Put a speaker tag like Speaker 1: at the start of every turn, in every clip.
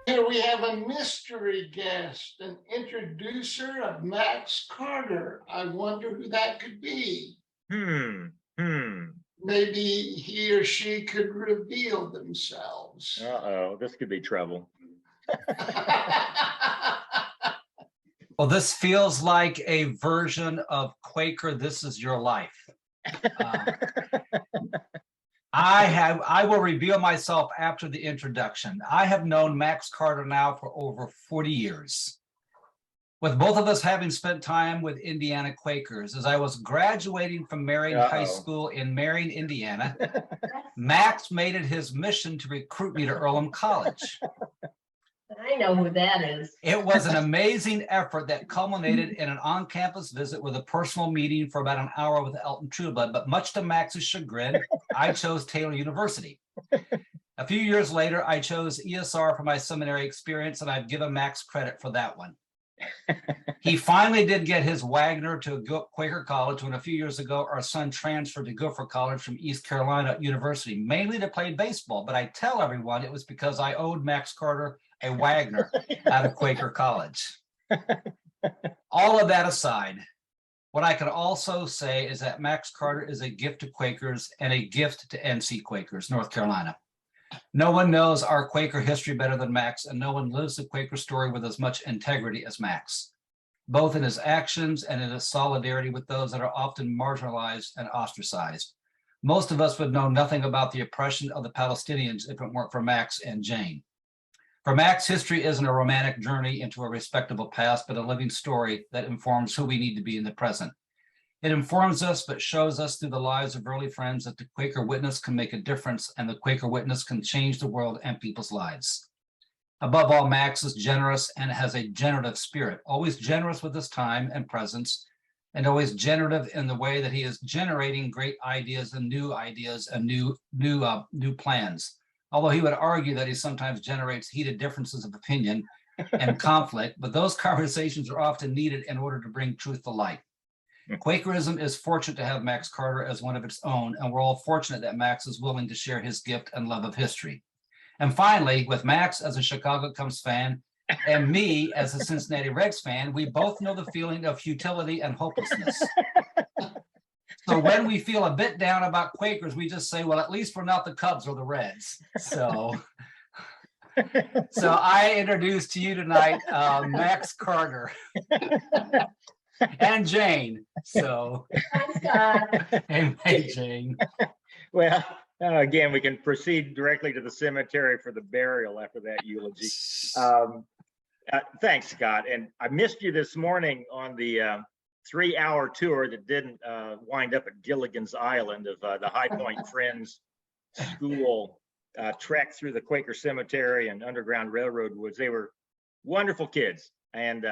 Speaker 1: Here we have a mystery guest, an introducer of Max Carter. I wonder who that could be. Maybe he or she could reveal themselves.
Speaker 2: Uh-oh, this could be trouble.
Speaker 3: Well, this feels like a version of Quaker, This Is Your Life. I will reveal myself after the introduction. I have known Max Carter now for over 40 years. With both of us having spent time with Indiana Quakers, as I was graduating from Marion High School in Marion, Indiana, Max made it his mission to recruit me to Earlham College.
Speaker 4: I know who that is.
Speaker 3: It was an amazing effort that culminated in an on-campus visit with a personal meeting for about an hour with Elton Trueblood, but much to Max's chagrin, I chose Taylor University. A few years later, I chose ESR for my seminary experience, and I've given Max credit for that one. He finally did get his Wagner to Quaker College when a few years ago, our son transferred to Gopher College from East Carolina University, mainly to play baseball. But I tell everyone it was because I owed Max Carter a Wagner out of Quaker College. All of that aside, what I can also say is that Max Carter is a gift to Quakers and a gift to NC Quakers, North Carolina. No one knows our Quaker history better than Max, and no one lives the Quaker story with as much integrity as Max, both in his actions and in his solidarity with those that are often marginalized and ostracized. Most of us would know nothing about the oppression of the Palestinians if it weren't for Max and Jane. For Max, history isn't a romantic journey into a respectable past, but a living story that informs who we need to be in the present. It informs us, but shows us through the lives of early friends that the Quaker witness can make a difference, and the Quaker witness can change the world and people's lives. Above all, Max is generous and has a generative spirit, always generous with his time and presence, and always generative in the way that he is generating great ideas and new plans. Although he would argue that he sometimes generates heated differences of opinion and conflict, but those conversations are often needed in order to bring truth to light. Quakerism is fortunate to have Max Carter as one of its own, and we're all fortunate that Max is willing to share his gift and love of history. And finally, with Max as a Chicago Cubs fan and me as a Cincinnati Reds fan, we both know the feeling of futility and hopelessness. So when we feel a bit down about Quakers, we just say, well, at least we're not the Cubs or the Reds. So I introduce to you tonight Max Carter and Jane. So, hey, Jane.
Speaker 2: Well, again, we can proceed directly to the cemetery for the burial after that eulogy. Thanks, Scott. And I missed you this morning on the 3-hour tour that didn't wind up at Gilligan's Island of the High Point Friends School trek through the Quaker Cemetery and Underground Railroad woods. They were wonderful kids and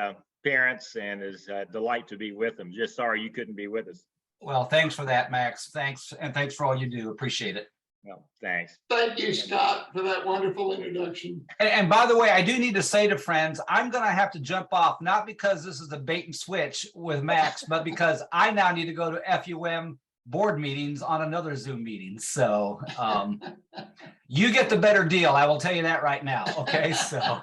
Speaker 2: parents, and it's a delight to be with them. Just sorry you couldn't be with us.
Speaker 3: Well, thanks for that, Max. Thanks, and thanks for all you do. Appreciate it.
Speaker 2: Well, thanks.
Speaker 1: Thank you, Scott, for that wonderful introduction.
Speaker 3: And by the way, I do need to say to friends, I'm going to have to jump off, not because this is a bait and switch with Max, but because I now need to go to FUM board meetings on another Zoom meeting. So you get the better deal. I will tell you that right now. Okay, so.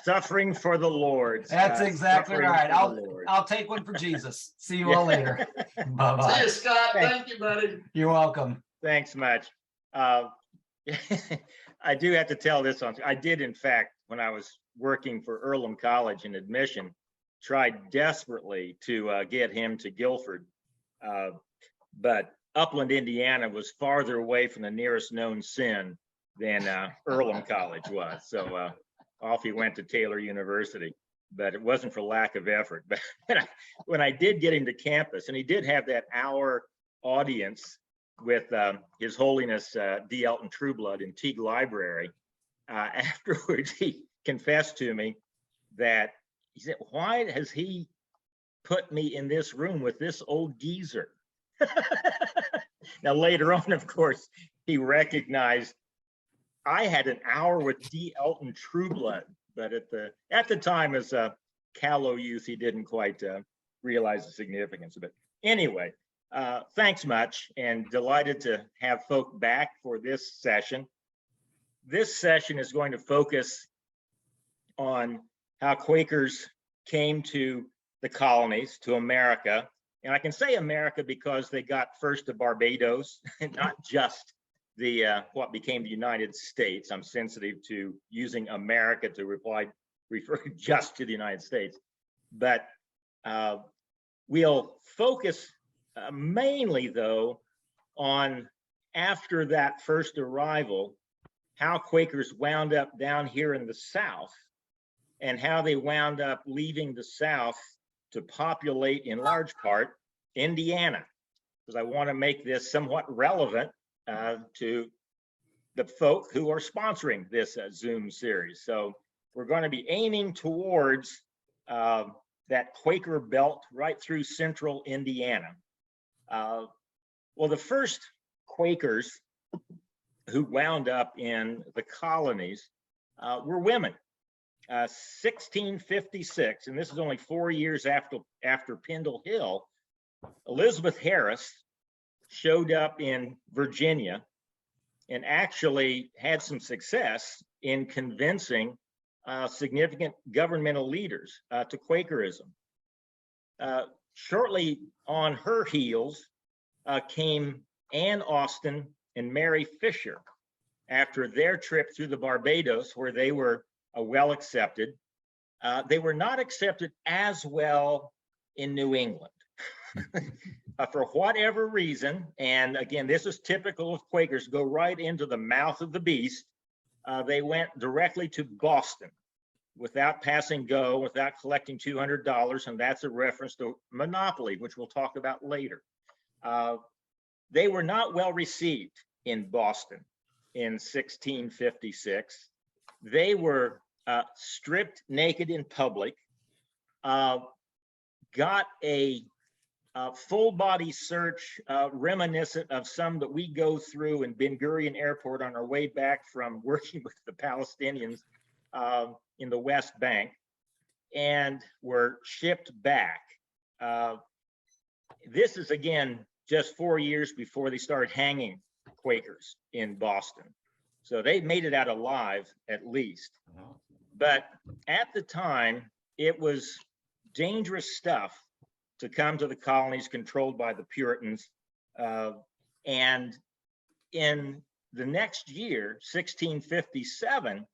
Speaker 2: Suffering for the Lord.
Speaker 3: That's exactly right. I'll take one for Jesus. See you all later. Bye-bye.
Speaker 1: See you, Scott. Thank you, buddy.
Speaker 3: You're welcome.
Speaker 2: Thanks much. I do have to tell this on. I did, in fact, when I was working for Earlham College in admission, tried desperately to get him to Guilford, but Upland, Indiana was farther away from the nearest known sin than Earlham College was. So off he went to Taylor University, but it wasn't for lack of effort. But when I did get him to campus, and he did have that hour audience with His Holiness D. Elton Trueblood in Teague Library, afterwards he confessed to me that he said, why has he put me in this room with this old geezer? Now later on, of course, he recognized I had an hour with D. Elton Trueblood, but at the time as a callow youth, he didn't quite realize the significance of it. Anyway, thanks much, and delighted to have folk back for this session. This session is going to focus on how Quakers came to the colonies, to America. And I can say America because they got first to Barbados, not just the what became the United States. I'm sensitive to using America to refer just to the United States. But we'll focus mainly, though, on after that first arrival, how Quakers wound up down here in the South and how they wound up leaving the South to populate, in large part, Indiana, because I want to make this somewhat relevant to the folk who are sponsoring this Zoom series. So we're going to be aiming towards that Quaker belt right through central Indiana. Well, the first Quakers who wound up in the colonies were women. 1656, and this is only 4 years after Pendle Hill, Elizabeth Harris showed up in Virginia and actually had some success in convincing significant governmental leaders to Quakerism. Shortly on her heels came Anne Austin and Mary Fisher after their trip through the Barbados, where they were well accepted. They were not accepted as well in New England. For whatever reason, and again, this is typical of Quakers, go right into the mouth of the beast. They went directly to Boston without passing go, without collecting $200, and that's a reference to monopoly, which we'll talk about later. They were not well received in Boston in 1656. They were stripped naked in public, got a full body search reminiscent of some that we go through in Ben Gurion Airport on our way back from working with the Palestinians in the West Bank, and were shipped back. This is, again, just 4 years before they started hanging Quakers in Boston. So they made it out alive, at least. But at the time, it was dangerous stuff to come to the colonies controlled by the Puritans. And in the next year, 1657,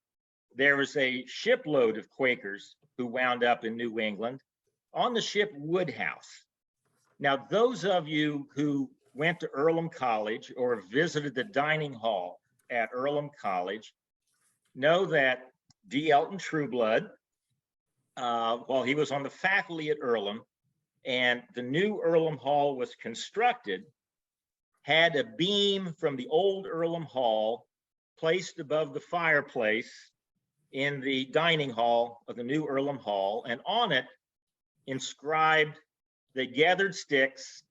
Speaker 2: there was a shipload of Quakers who wound up in New England on the ship Woodhouse. Now, those of you who went to Earlham College or visited the dining hall at Earlham College know that D. Elton Trueblood, while he was on the faculty at Earlham, and the new Earlham Hall was constructed, had a beam from the old Earlham Hall placed above the fireplace in the dining hall of the new Earlham Hall, and on it inscribed, "They gathered sticks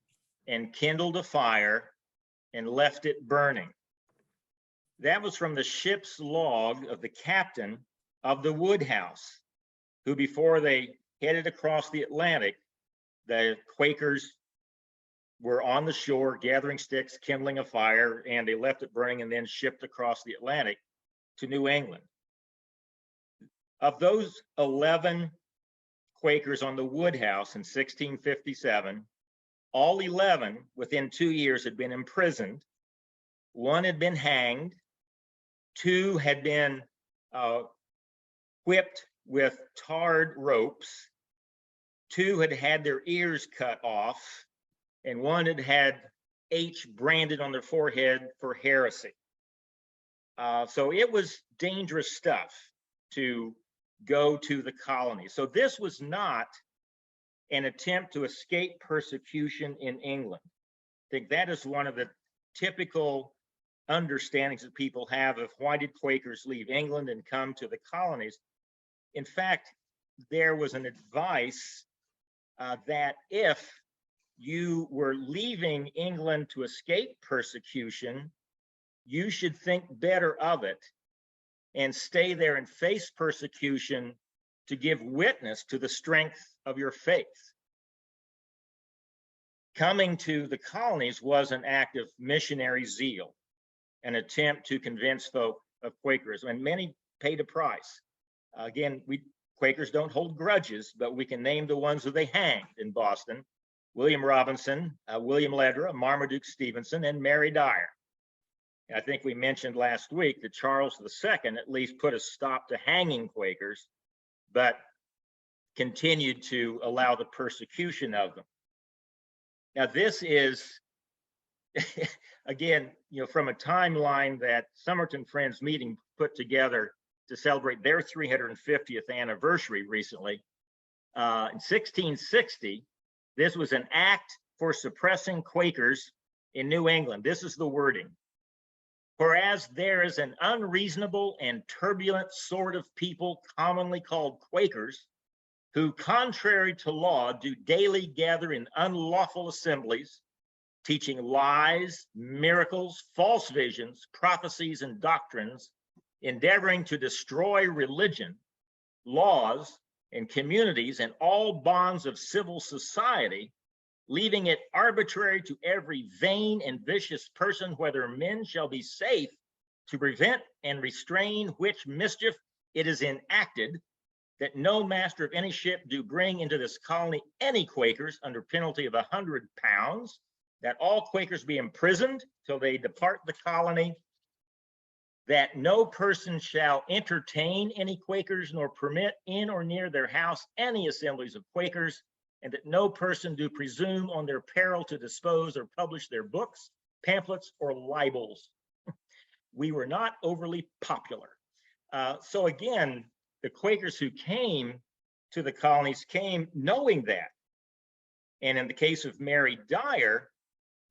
Speaker 2: and kindled a fire and left it burning." That was from the ship's log of the captain of the Woodhouse, who, before they headed across the Atlantic, the Quakers were on the shore gathering sticks, kindling a fire, and they left it burning and then shipped across the Atlantic to New England. Of those 11 Quakers on the Woodhouse in 1657, all 11 within 2 years had been imprisoned. One had been hanged. 2 had been whipped with tarred ropes. 2 had had their ears cut off, and 1 had had H branded on their forehead for heresy. So it was dangerous stuff to go to the colony. So this was not an attempt to escape persecution in England. I think that is one of the typical understandings that people have of why did Quakers leave England and come to the colonies. In fact, there was an advice that if you were leaving England to escape persecution, you should think better of it and stay there and face persecution to give witness to the strength of your faith. Coming to the colonies was an act of missionary zeal, an attempt to convince folk of Quakerism, and many paid a price. Again, Quakers don't hold grudges, but we can name the ones who they hanged in Boston: William Robinson, William Ledra, Marmaduke Stevenson, and Mary Dyer. I think we mentioned last week that Charles II at least put a stop to hanging Quakers, but continued to allow the persecution of them. Now, this is, again, from a timeline that Somerton Friends Meeting put together to celebrate their 350th anniversary recently. In 1660, this was an act for suppressing Quakers in New England. This is the wording. Whereas there is an unreasonable and turbulent sort of people commonly called Quakers, who, contrary to law, do daily gather in unlawful assemblies, teaching lies, miracles, false visions, prophecies, and doctrines, endeavoring to destroy religion, laws, and communities and all bonds of civil society, leaving it arbitrary to every vain and vicious person whether men shall be safe to prevent and restrain which mischief it is enacted, that no master of any ship do bring into this colony any Quakers under penalty of £100, that all Quakers be imprisoned till they depart the colony, that no person shall entertain any Quakers, nor permit in or near their house any assemblies of Quakers, and that no person do presume on their peril to dispose or publish their books, pamphlets, or libels. We were not overly popular. So again, the Quakers who came to the colonies came knowing that. And in the case of Mary Dyer,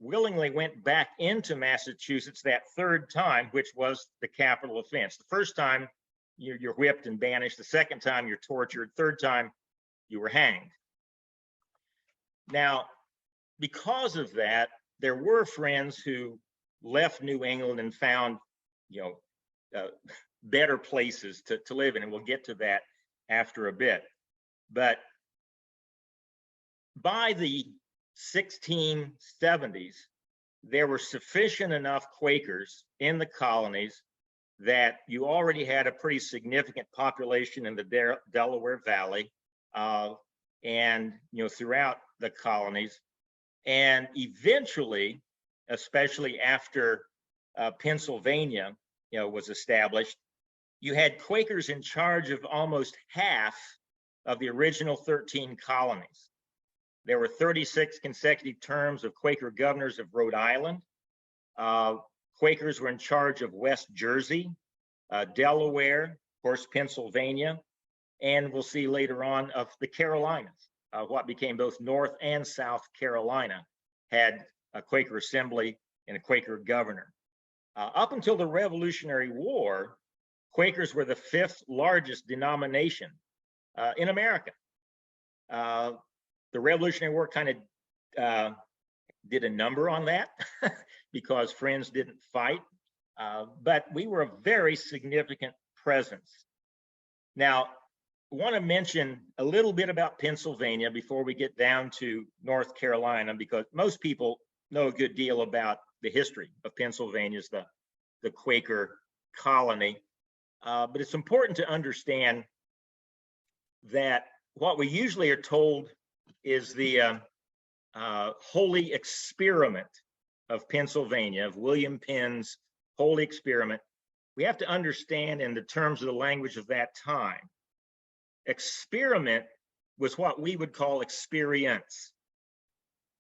Speaker 2: willingly went back into Massachusetts that third time, which was the capital offense. The first time you're whipped and banished. The second time you're tortured. Third time you were hanged. Now, because of that, there were friends who left New England and found, better places to live in, and we'll get to that after a bit. But by the 1670s, there were sufficient enough Quakers in the colonies that you already had a pretty significant population in the Delaware Valley, and throughout the colonies. And eventually, especially after Pennsylvania was established, you had Quakers in charge of almost half of the original 13 colonies. There were 36 consecutive terms of Quaker governors of Rhode Island. Quakers were in charge of West Jersey, Delaware, of course, Pennsylvania, and we'll see later on of the Carolinas. What became both North and South Carolina had a Quaker assembly and a Quaker governor. Up until the Revolutionary War, Quakers were the 5th largest denomination in America. The Revolutionary War kind of did a number on that because friends didn't fight, but we were a very significant presence. Now, I want to mention a little bit about Pennsylvania before we get down to North Carolina, because most people know a good deal about the history of Pennsylvania as the Quaker colony. But it's important to understand that what we usually are told is the holy experiment of Pennsylvania, of William Penn's holy experiment. We have to understand in the terms of the language of that time, experiment was what we would call experience.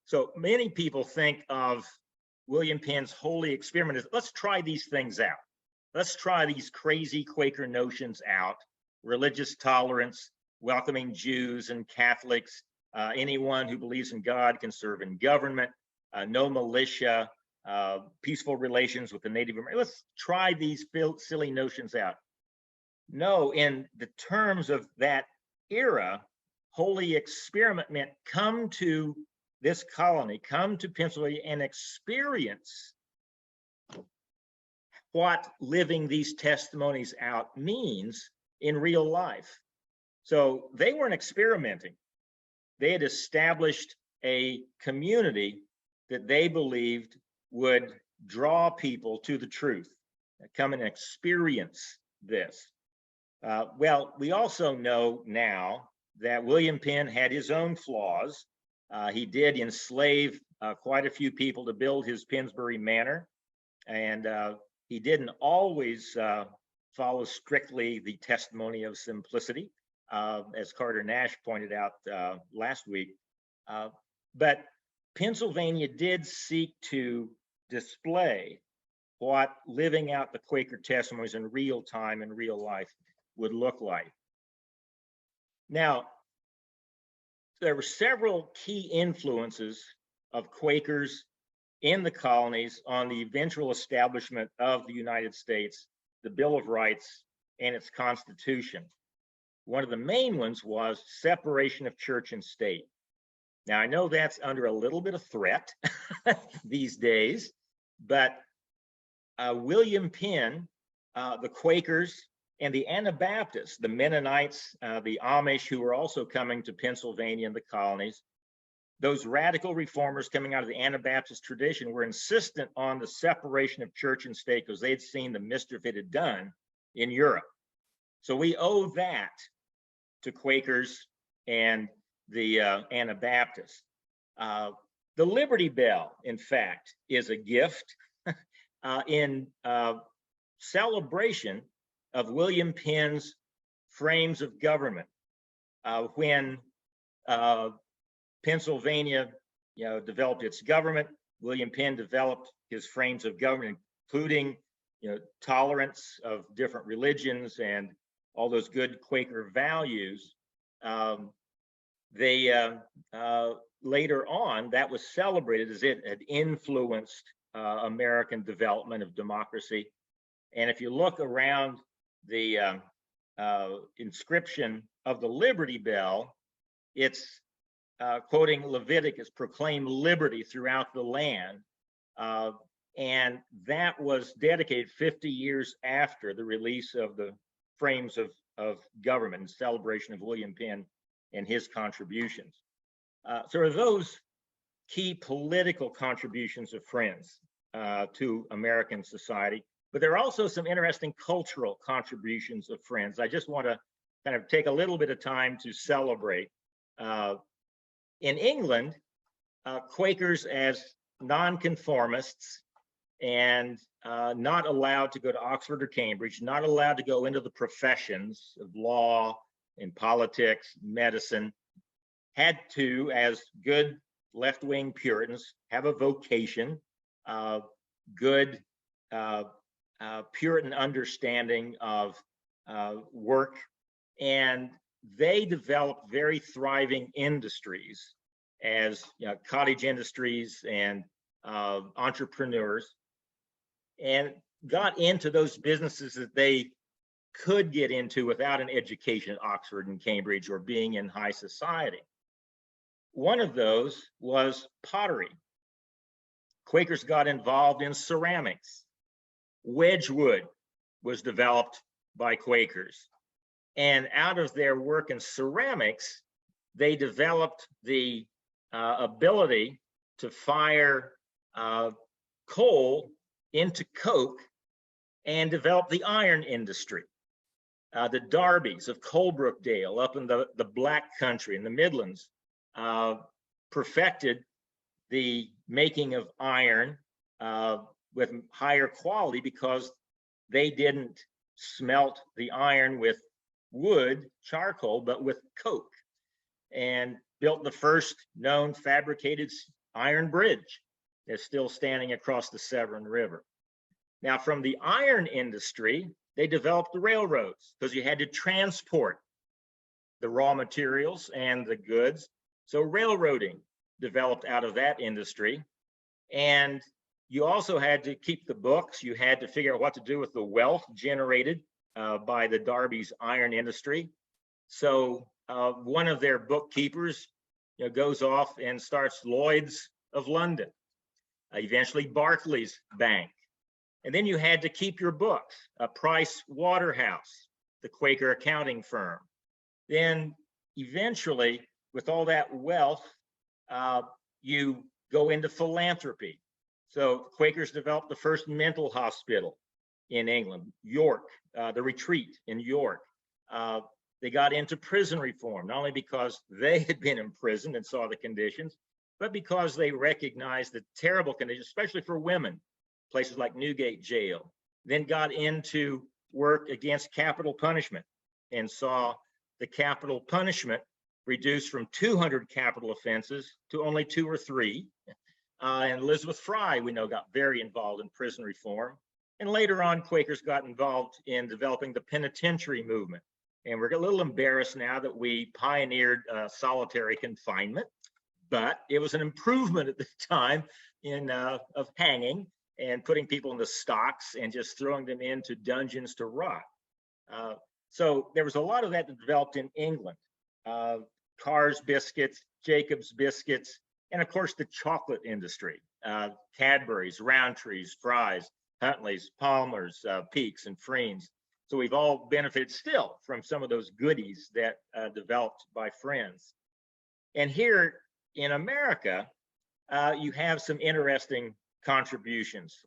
Speaker 2: So many people think of William Penn's holy experiment as, let's try these things out. Let's try these crazy Quaker notions out: religious tolerance, welcoming Jews and Catholics, anyone who believes in God can serve in government, no militia, peaceful relations with the Native Americans. Let's try these silly notions out. No, in the terms of that era, holy experiment meant come to this colony, come to Pennsylvania and experience what living these testimonies out means in real life. So they weren't experimenting. They had established a community that they believed would draw people to the truth, come and experience this. Well, we also know now that William Penn had his own flaws. He did enslave quite a few people to build his Pennsbury Manor, and he didn't always follow strictly the testimony of simplicity, as Carter Nash pointed out last week. But Pennsylvania did seek to display what living out the Quaker testimonies in real time and real life would look like. Now, there were several key influences of Quakers in the colonies on the eventual establishment of the United States, the Bill of Rights, and its Constitution. One of the main ones was separation of church and state. Now, I know that's under a little bit of threat these days, but William Penn, the Quakers, and the Anabaptists, the Mennonites, the Amish, who were also coming to Pennsylvania and the colonies, those radical reformers coming out of the Anabaptist tradition were insistent on the separation of church and state because they'd seen the mischief it had done in Europe. So we owe that to Quakers and the Anabaptists. The Liberty Bell, in fact, is a gift in celebration of William Penn's frames of government. When Pennsylvania, developed its government, William Penn developed his frames of government, including, tolerance of different religions and all those good Quaker values. Later on, that was celebrated as it had influenced American development of democracy. And if you look around the inscription of the Liberty Bell, it's quoting Leviticus, proclaim liberty throughout the land. And that was dedicated 50 years after the release of the frames of government in celebration of William Penn and his contributions. So are those key political contributions of Friends to American society, but there are also some interesting cultural contributions of Friends. I just want to kind of take a little bit of time to celebrate. In England, Quakers as nonconformists and not allowed to go to Oxford or Cambridge, not allowed to go into the professions of law and politics, medicine, had to, as good left-wing Puritans, have a vocation, good Puritan understanding of work, and they developed very thriving industries as cottage industries and entrepreneurs, and got into those businesses that they could get into without an education at Oxford and Cambridge or being in high society. One of those was pottery. Quakers got involved in ceramics. Wedgwood was developed by Quakers. And out of their work in ceramics, they developed the ability to fire coal into coke and develop the iron industry. The Darbys of Colebrookdale up in the Black Country in the Midlands perfected the making of iron with higher quality because they didn't smelt the iron with wood, charcoal, but with coke, and built the first known fabricated iron bridge that's still standing across the Severn River. Now, from the iron industry, they developed the railroads because you had to transport the raw materials and the goods. So railroading developed out of that industry. And you also had to keep the books. You had to figure out what to do with the wealth generated by the Darby's iron industry. So one of their bookkeepers goes off and starts Lloyd's of London, eventually Barclays Bank. And then you had to keep your books, Price Waterhouse, the Quaker accounting firm. Then eventually, with all that wealth, you go into philanthropy. So Quakers developed the first mental hospital in England, York, the Retreat in York. They got into prison reform, not only because they had been imprisoned and saw the conditions, but because they recognized the terrible conditions, especially for women, places like Newgate Jail. Then got into work against capital punishment and saw the capital punishment reduced from 200 capital offenses to only 2 or 3. And Elizabeth Fry, we know, got very involved in prison reform. And later on, Quakers got involved in developing the penitentiary movement. And we're a little embarrassed now that we pioneered solitary confinement, but it was an improvement at the time of hanging and putting people in the stocks and just throwing them into dungeons to rot. So there was a lot of that that developed in England. Carr's biscuits, Jacob's biscuits, and of course the chocolate industry. Cadbury's, Rowntree's, Fry's, Huntley's, Palmer's, Peaks, and Freen's. So we've all benefited still from some of those goodies that developed by friends. And here in America, you have some interesting contributions.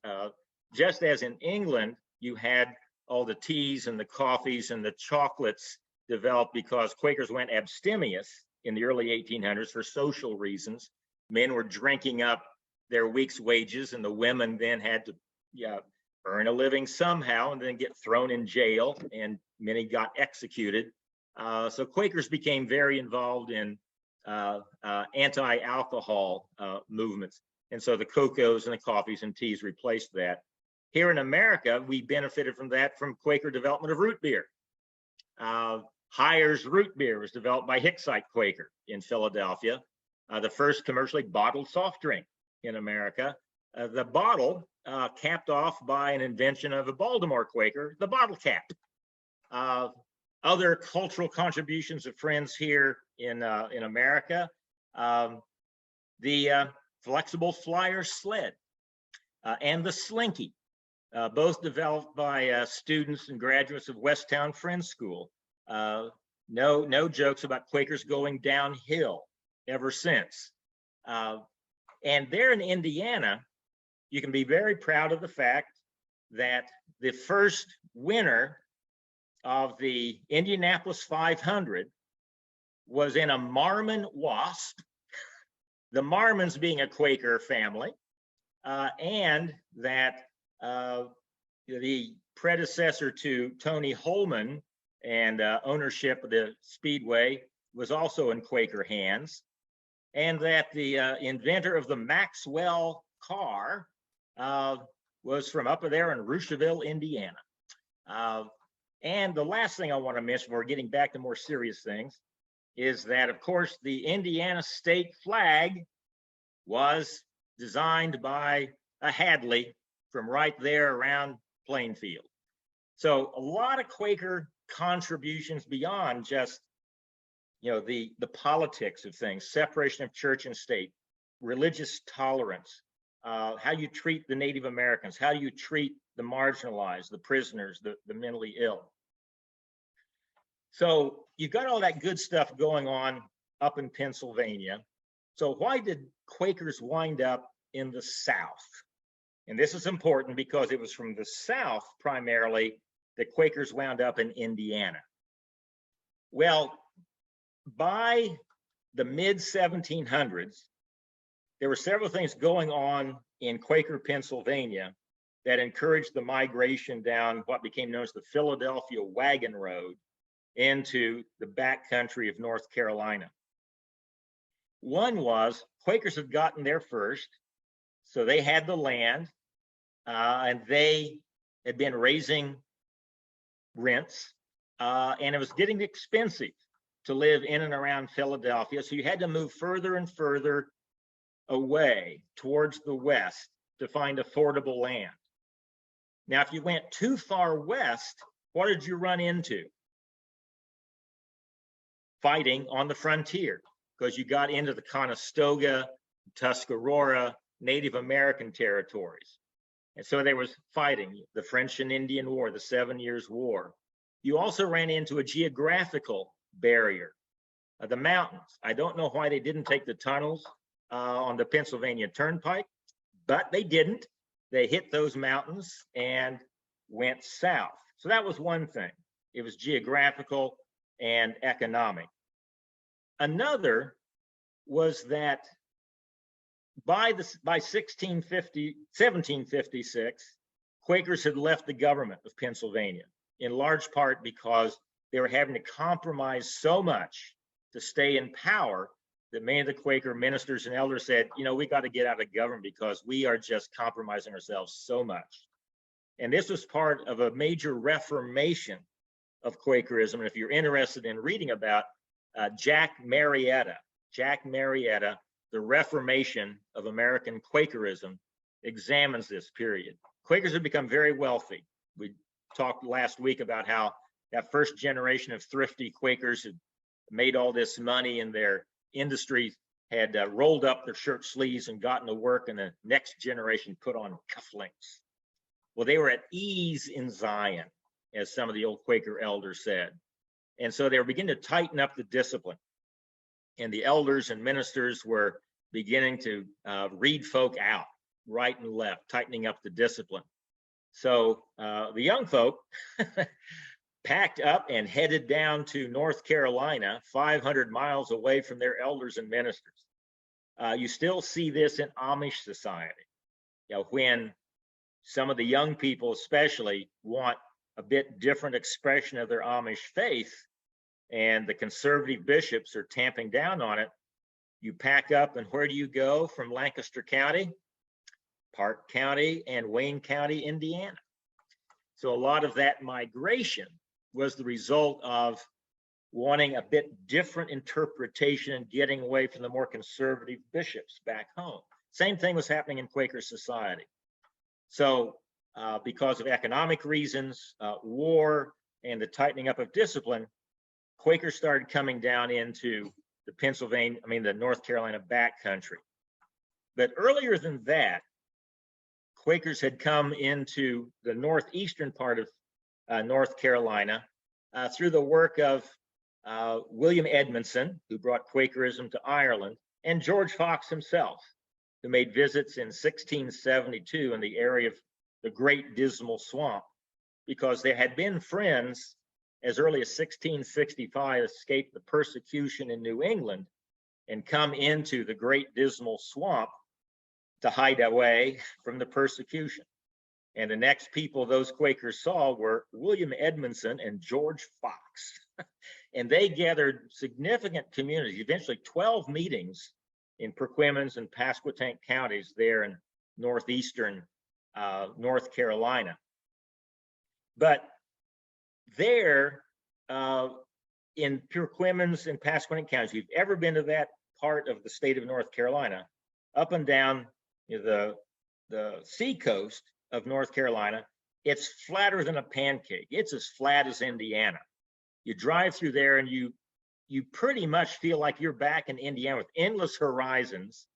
Speaker 2: Just as in England, you had all the teas and the coffees and the chocolates developed because Quakers went abstemious in the early 1800s for social reasons. Men were drinking up their week's wages, and the women then had to earn a living somehow and then get thrown in jail, and many got executed. So Quakers became very involved in anti-alcohol movements. And so the cocos and the coffees and teas replaced that. Here in America, we benefited from that from Quaker development of root beer. Hires root beer was developed by Hicksite Quaker in Philadelphia, the first commercially bottled soft drink in America. The bottle capped off by an invention of a Baltimore Quaker, the bottle cap. Other cultural contributions of friends here in America, the flexible flyer sled and the slinky, both developed by students and graduates of Westtown Friends School. No jokes about Quakers going downhill ever since. And there in Indiana, you can be very proud of the fact that the first winner of the Indianapolis 500 was in a Marmon wasp, the Marmons being a Quaker family, and that the predecessor to Tony Holman and ownership of the Speedway was also in Quaker hands, and that the inventor of the Maxwell car was from up there in Roucheville, Indiana. And the last thing I want to mention, we're getting back to more serious things, is that, of course, the Indiana state flag was designed by a Hadley from right there around Plainfield. So a lot of Quaker contributions beyond just, the politics of things, separation of church and state, religious tolerance, how you treat the Native Americans, how you treat the marginalized, the prisoners, the mentally ill. So you've got all that good stuff going on up in Pennsylvania. So why did Quakers wind up in the South? And this is important because it was from the South primarily that Quakers wound up in Indiana. Well, by the mid-1700s, there were several things going on in Quaker Pennsylvania that encouraged the migration down what became known as the Philadelphia Wagon Road into the backcountry of North Carolina. One was Quakers had gotten there first, so they had the land, and they had been raising rents, and it was getting expensive to live in and around Philadelphia, so you had to move further and further away towards the west to find affordable land. Now, if you went too far west, what did you run into? Fighting on the frontier, because you got into the Conestoga, Tuscarora, Native American territories. And so there was fighting, the French and Indian War, the 7 Years' War. You also ran into a geographical barrier, the mountains. I don't know why they didn't take the tunnels on the Pennsylvania Turnpike, but they didn't. They hit those mountains and went south. So that was one thing. It was geographical and economic. Another was that by 1756, Quakers had left the government of Pennsylvania, in large part because they were having to compromise so much to stay in power that many of the Quaker ministers and elders said, you know, we got to get out of government because we are just compromising ourselves so much. And this was part of a major reformation of Quakerism. And if you're interested in reading about Jack Marietta, The Reformation of American Quakerism, examines this period. Quakers had become very wealthy. We talked last week about how that first generation of thrifty Quakers had made all this money in their industry, had rolled up their shirt sleeves and gotten to work, and the next generation put on cufflinks. Well, they were at ease in Zion, as some of the old Quaker elders said. And so they were beginning to tighten up the discipline. And the elders and ministers were beginning to read folk out right and left, tightening up the discipline. So the young folk packed up and headed down to North Carolina, 500 miles away from their elders and ministers. You still see this in Amish society. You know, when some of the young people especially want a bit different expression of their Amish faith, and the conservative bishops are tamping down on it, you pack up, and where do you go from Lancaster County? Park County and Wayne County, Indiana. So a lot of that migration was the result of wanting a bit different interpretation and getting away from the more conservative bishops back home. Same thing was happening in Quaker society. So because of economic reasons, war, and the tightening up of discipline, Quakers started coming down into the North Carolina backcountry. But earlier than that, Quakers had come into the northeastern part of North Carolina through the work of William Edmondson, who brought Quakerism to Ireland, and George Fox himself, who made visits in 1672 in the area of the Great Dismal Swamp, because there had been friends as early as 1665 escaped the persecution in New England and come into the Great Dismal Swamp to hide away from the persecution. And the next people those Quakers saw were William Edmondson and George Fox. And they gathered significant communities, eventually 12 meetings in Perquimans and Pasquotank counties there in northeastern North Carolina. But there in Perquimans and Pasquotank counties, if you've ever been to that part of the state of North Carolina, up and down the sea coast of North Carolina, it's flatter than a pancake. It's as flat as Indiana. You drive through there and you pretty much feel like you're back in Indiana with endless horizons.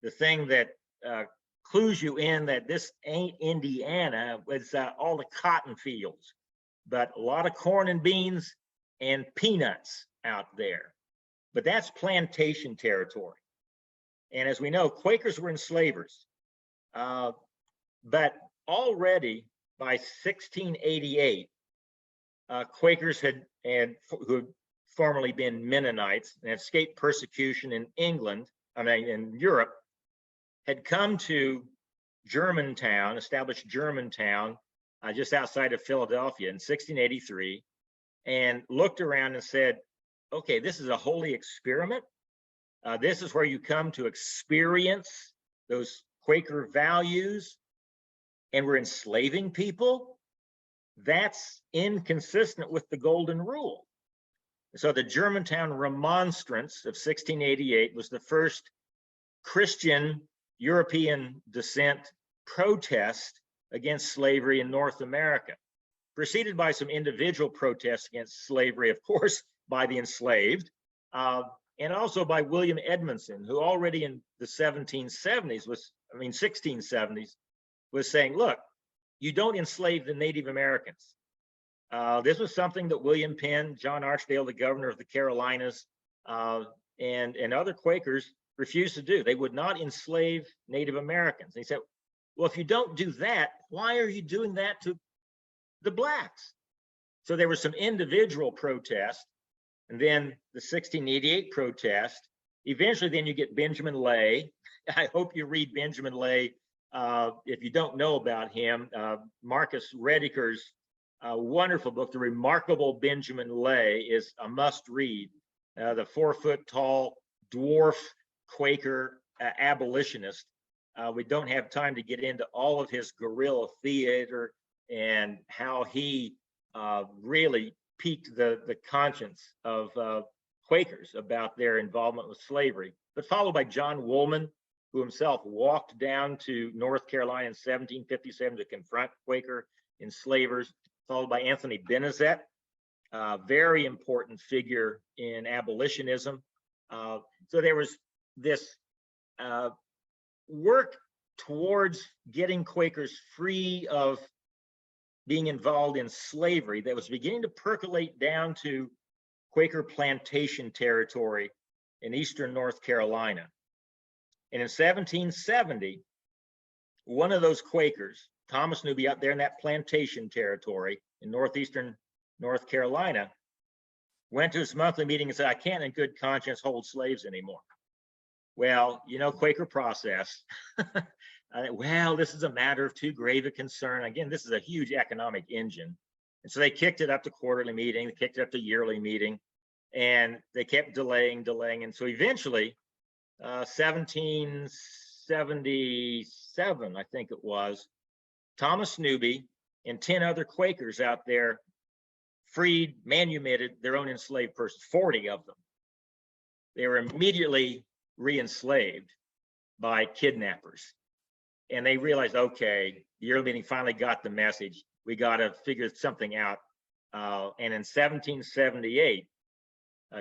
Speaker 2: The thing that clues you in that this ain't Indiana was all the cotton fields, but a lot of corn and beans and peanuts out there. But that's plantation territory. And as we know, Quakers were enslavers. But already by 1688, Quakers who had formerly been Mennonites and escaped persecution in in Europe, had come to Germantown, established Germantown just outside of Philadelphia in 1683, and looked around and said, okay, this is a holy experiment. This is where you come to experience those Quaker values, and we're enslaving people. That's inconsistent with the Golden Rule. So the Germantown Remonstrance of 1688 was the first Christian European descent protest against slavery in North America, preceded by some individual protests against slavery, of course, by the enslaved, and also by William Edmondson, who already in the 1670s was saying, look, you don't enslave the Native Americans. This was something that William Penn, John Archdale, the governor of the Carolinas, and other Quakers refused to do. They would not enslave Native Americans. And he said, well, if you don't do that, why are you doing that to the blacks? So there was some individual protest, and then the 1688 protest. Eventually, then you get Benjamin Lay. I hope you read Benjamin Lay. If you don't know about him, Marcus Rediker's wonderful book, The Remarkable Benjamin Lay, is a must read. The 4-foot-tall dwarf Quaker abolitionist. We don't have time to get into all of his guerrilla theater and how he really piqued the conscience of Quakers about their involvement with slavery. But followed by John Woolman, who himself walked down to North Carolina in 1757 to confront Quaker enslavers, followed by Anthony Benezet, a very important figure in abolitionism. So there was this work towards getting Quakers free of being involved in slavery that was beginning to percolate down to Quaker plantation territory in eastern North Carolina. And in 1770, one of those Quakers, Thomas Newby, out there in that plantation territory in northeastern North Carolina, went to his monthly meeting and said, I can't in good conscience hold slaves anymore. Well, you know, Quaker process. Well, this is a matter of too grave a concern. Again, this is a huge economic engine. And so they kicked it up to quarterly meeting, they kicked it up to yearly meeting, and they kept delaying. And so eventually, 1777, I think it was, Thomas Newby and 10 other Quakers out there freed, manumitted their own enslaved persons, 40 of them. They were immediately re-enslaved by kidnappers. And they realized, okay, the yearly meeting finally got the message. We got to figure something out. And in 1778,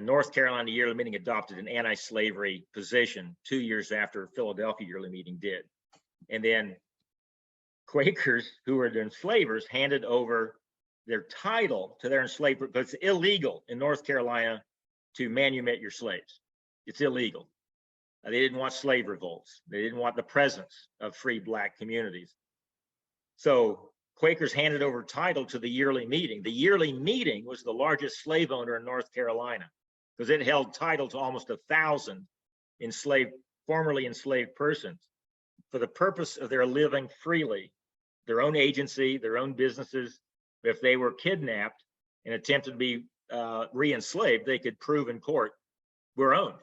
Speaker 2: North Carolina yearly meeting adopted an anti-slavery position 2 years after Philadelphia yearly meeting did. And then Quakers who were the enslavers handed over their title to their enslaved, but it's illegal in North Carolina to manumit your slaves. It's illegal. They didn't want slave revolts. They didn't want the presence of free Black communities. So Quakers handed over title to the yearly meeting. The yearly meeting was the largest slave owner in North Carolina because it held title to almost 1,000 formerly enslaved persons for the purpose of their living freely, their own agency, their own businesses. If they were kidnapped and attempted to be re-enslaved, they could prove in court, we're owned.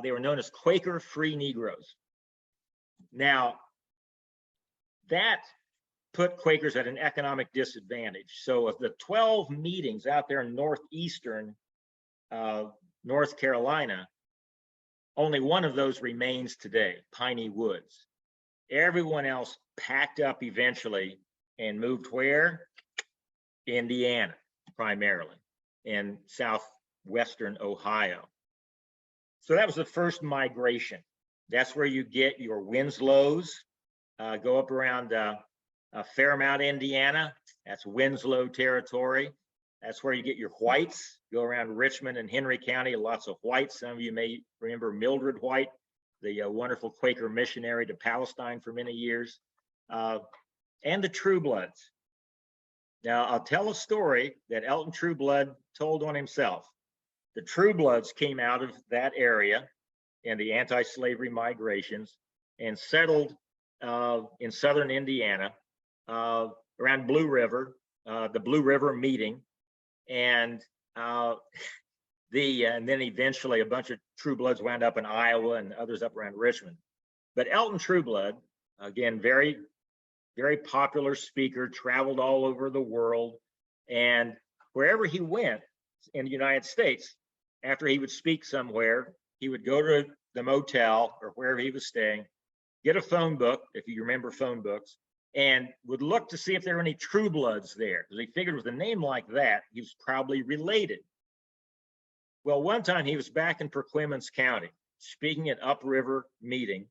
Speaker 2: They were known as Quaker Free Negroes. Now, that put Quakers at an economic disadvantage. So of the 12 meetings out there in northeastern North Carolina, only one of those remains today, Piney Woods. Everyone else packed up eventually and moved where? Indiana, primarily, in southwestern Ohio. So that was the first migration. That's where you get your Winslows, go up around Fairmount, Indiana. That's Winslow territory. That's where you get your Whites, go around Richmond and Henry County, lots of Whites. Some of you may remember Mildred White, the wonderful Quaker missionary to Palestine for many years, and the Truebloods. Now, I'll tell a story that Elton Trueblood told on himself. The Truebloods came out of that area in the anti-slavery migrations and settled in southern Indiana around Blue River, the Blue River meeting, and then eventually a bunch of Truebloods wound up in Iowa and others up around Richmond. But Elton Trueblood, again, very, very popular speaker, traveled all over the world, and wherever he went in the United States, after he would speak somewhere, he would go to the motel or wherever he was staying, get a phone book, if you remember phone books, and would look to see if there were any Truebloods there, because he figured with a name like that, he was probably related. Well, one time he was back in Perquimans County, speaking at Upriver meeting,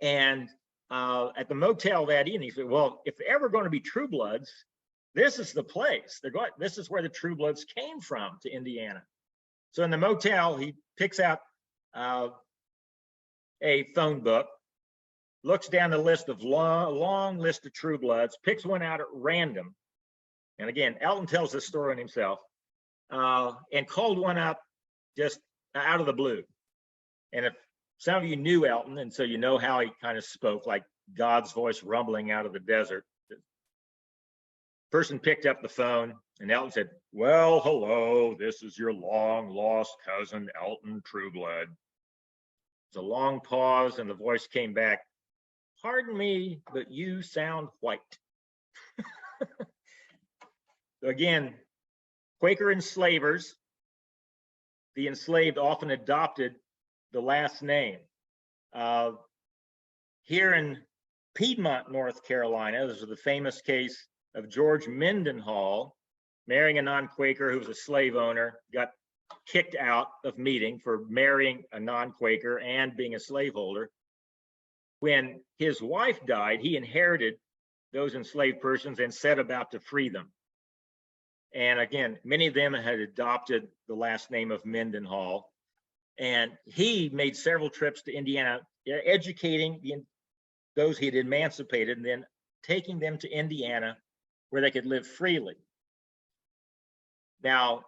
Speaker 2: and at the motel that evening, he said, well, if they're ever going to be Truebloods, this is the place. This is where the Truebloods came from to Indiana. So in the motel, he picks out a phone book, looks down the list of long list of Truebloods, picks one out at random, And again, Elton tells this story on himself, and called one up just out of the blue. And if some of you knew Elton, and so you know how he kind of spoke, like God's voice rumbling out of the desert. The person picked up the phone, and Elton said, "Well, hello, this is your long-lost cousin, Elton Trueblood." There's a long pause, and the voice came back, "Pardon me, but you sound white." So again, Quaker enslavers, the enslaved often adopted the last name. Here in Piedmont, North Carolina, this is the famous case of George Mendenhall marrying a non-Quaker who was a slave owner, got kicked out of meeting for marrying a non-Quaker and being a slaveholder. When his wife died, he inherited those enslaved persons and set about to free them. And again, many of them had adopted the last name of Mendenhall. And he made several trips to Indiana, educating those he had emancipated and then taking them to Indiana where they could live freely. Now,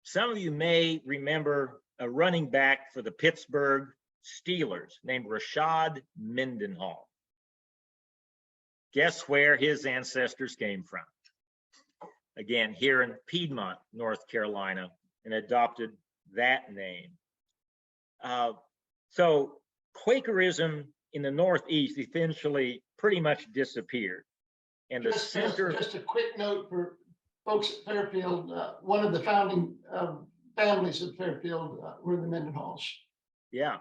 Speaker 2: some of you may remember a running back for the Pittsburgh Steelers named Rashad Mendenhall. Guess where his ancestors came from? Again, here in Piedmont, North Carolina, and adopted that name. So Quakerism in the Northeast eventually pretty much disappeared. And the center.
Speaker 1: Just a quick note for folks at Fairfield, one of the founding families of Fairfield were the Mendenhalls.
Speaker 2: Yeah,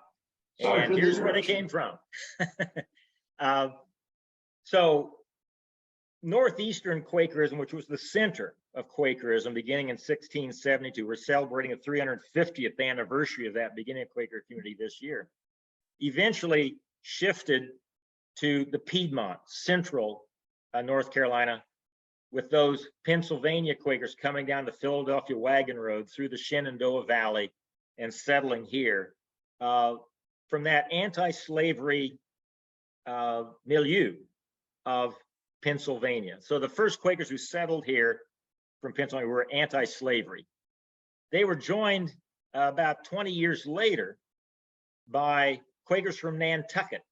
Speaker 1: Sorry
Speaker 2: and here's where they came from. So Northeastern Quakerism, which was the center of Quakerism beginning in 1672, we're celebrating the 350th anniversary of that beginning of Quaker community this year, eventually shifted to the Piedmont, central North Carolina, with those Pennsylvania Quakers coming down the Philadelphia Wagon Road through the Shenandoah Valley and settling here. From that anti-slavery milieu of Pennsylvania. So the first Quakers who settled here from Pennsylvania were anti-slavery. They were joined about 20 years later by Quakers from Nantucket,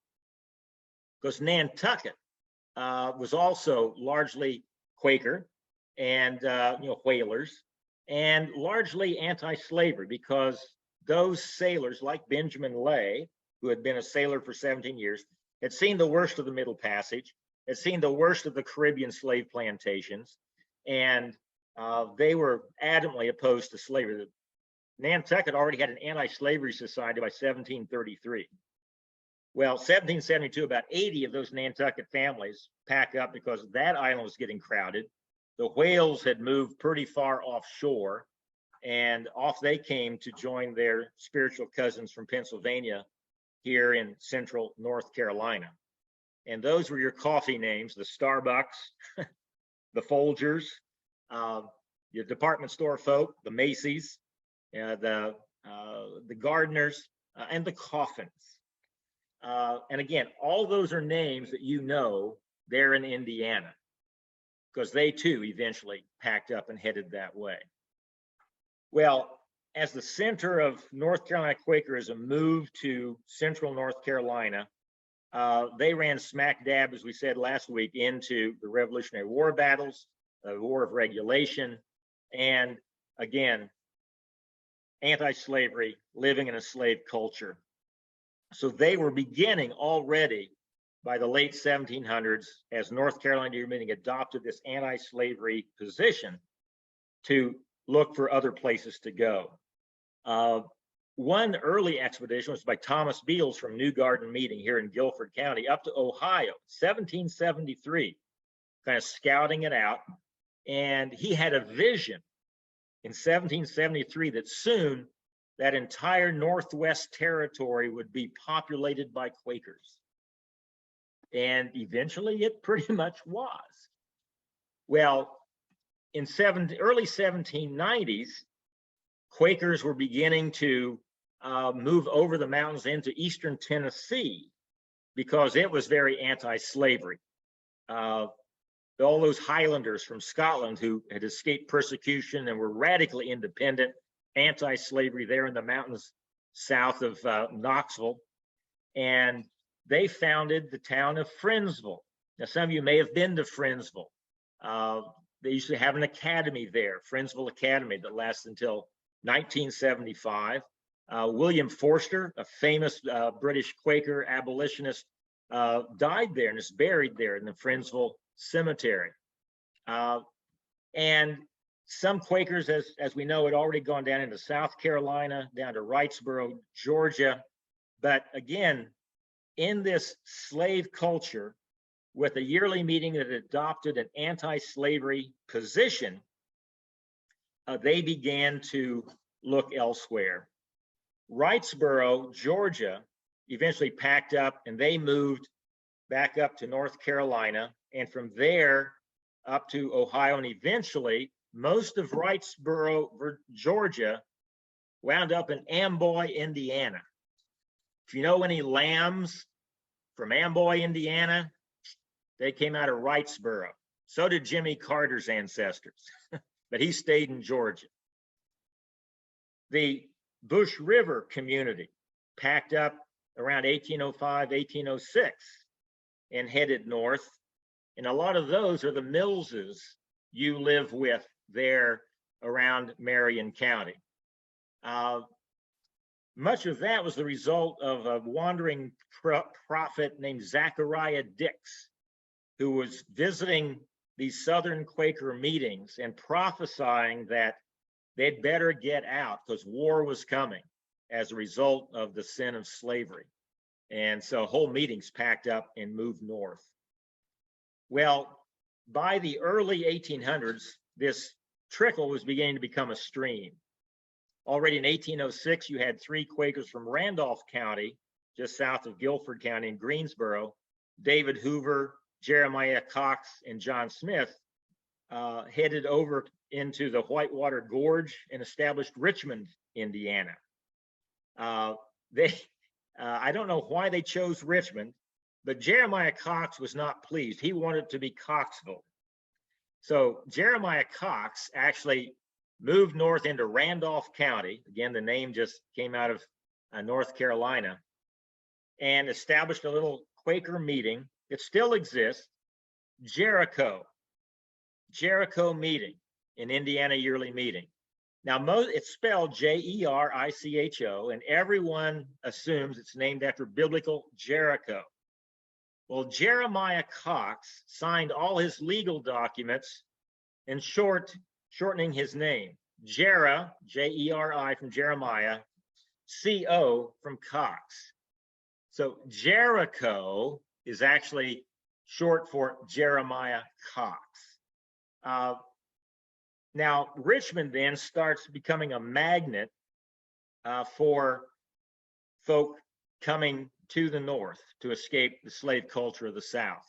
Speaker 2: because Nantucket was also largely Quaker and whalers, and largely anti-slavery, because those sailors like Benjamin Lay, who had been a sailor for 17 years, had seen the worst of the Middle Passage, had seen the worst of the Caribbean slave plantations, and they were adamantly opposed to slavery. Nantucket already had an anti-slavery society by 1733. Well, 1772, about 80 of those Nantucket families pack up because that island was getting crowded. The whales had moved pretty far offshore, and off they came to join their spiritual cousins from Pennsylvania here in central North Carolina. And those were your coffee names: the Starbucks, the Folgers, your department store folk, the Macy's, the Gardners, and the Coffins. And again, all those are names that you know there in Indiana, because they too eventually packed up and headed that way. Well, as the center of North Carolina Quakerism moved to central North Carolina, they ran smack dab, as we said last week, into the Revolutionary War battles, the War of Regulation, and again, anti-slavery, living in a slave culture. So they were beginning already by the late 1700s, as North Carolina Union adopted this anti-slavery position, to look for other places to go. One early expedition was by Thomas Beals from New Garden Meeting here in Guilford County up to Ohio, 1773, kind of scouting it out. And he had a vision in 1773 that soon that entire Northwest Territory would be populated by Quakers. And eventually it pretty much was. Well, in early 1790s, Quakers were beginning to move over the mountains into eastern Tennessee because it was very anti-slavery. all those Highlanders from Scotland who had escaped persecution and were radically independent, anti-slavery there in the mountains south of Knoxville. And they founded the town of Friendsville. Now, some of you may have been to Friendsville. They used to have an academy there, Friendsville Academy, that lasted until 1975. William Forster, a famous British Quaker abolitionist, died there and is buried there in the Friendsville Cemetery. And some Quakers, as we know, had already gone down into South Carolina, down to Wrightsboro, Georgia. But again, in this slave culture, with a yearly meeting that adopted an anti-slavery position, they began to look elsewhere. Wrightsboro, Georgia, eventually packed up and they moved back up to North Carolina, and from there up to Ohio, and eventually most of Wrightsboro, Georgia, wound up in Amboy, Indiana. If you know any lambs from Amboy, Indiana, they came out of Wrightsboro. So did Jimmy Carter's ancestors, but he stayed in Georgia. The Bush River community packed up around 1805, 1806 and headed north. And a lot of those are the Millses you live with there around Marion County. Much of that was the result of a wandering prophet named Zechariah Dix, who was visiting these Southern Quaker meetings and prophesying that they'd better get out because war was coming as a result of the sin of slavery. And so whole meetings packed up and moved north. Well, by the early 1800s, this trickle was beginning to become a stream. Already in 1806, you had 3 Quakers from Randolph County, just south of Guilford County in Greensboro, David Hoover, Jeremiah Cox, and John Smith, headed over into the Whitewater Gorge and established Richmond, Indiana. I don't know why they chose Richmond, but Jeremiah Cox was not pleased. He wanted it to be Coxville. So Jeremiah Cox actually moved north into Randolph County. Again, the name just came out of North Carolina, and established a little Quaker meeting. It still exists, Jericho meeting, an Indiana yearly meeting. Now, it's spelled Jericho, and everyone assumes it's named after biblical Jericho. Well, Jeremiah Cox signed all his legal documents in shortening his name. Jeri from Jeremiah, C-O from Cox. So Jericho is actually short for Jeremiah Cox. Now, Richmond then starts becoming a magnet for folk coming to the north to escape the slave culture of the South,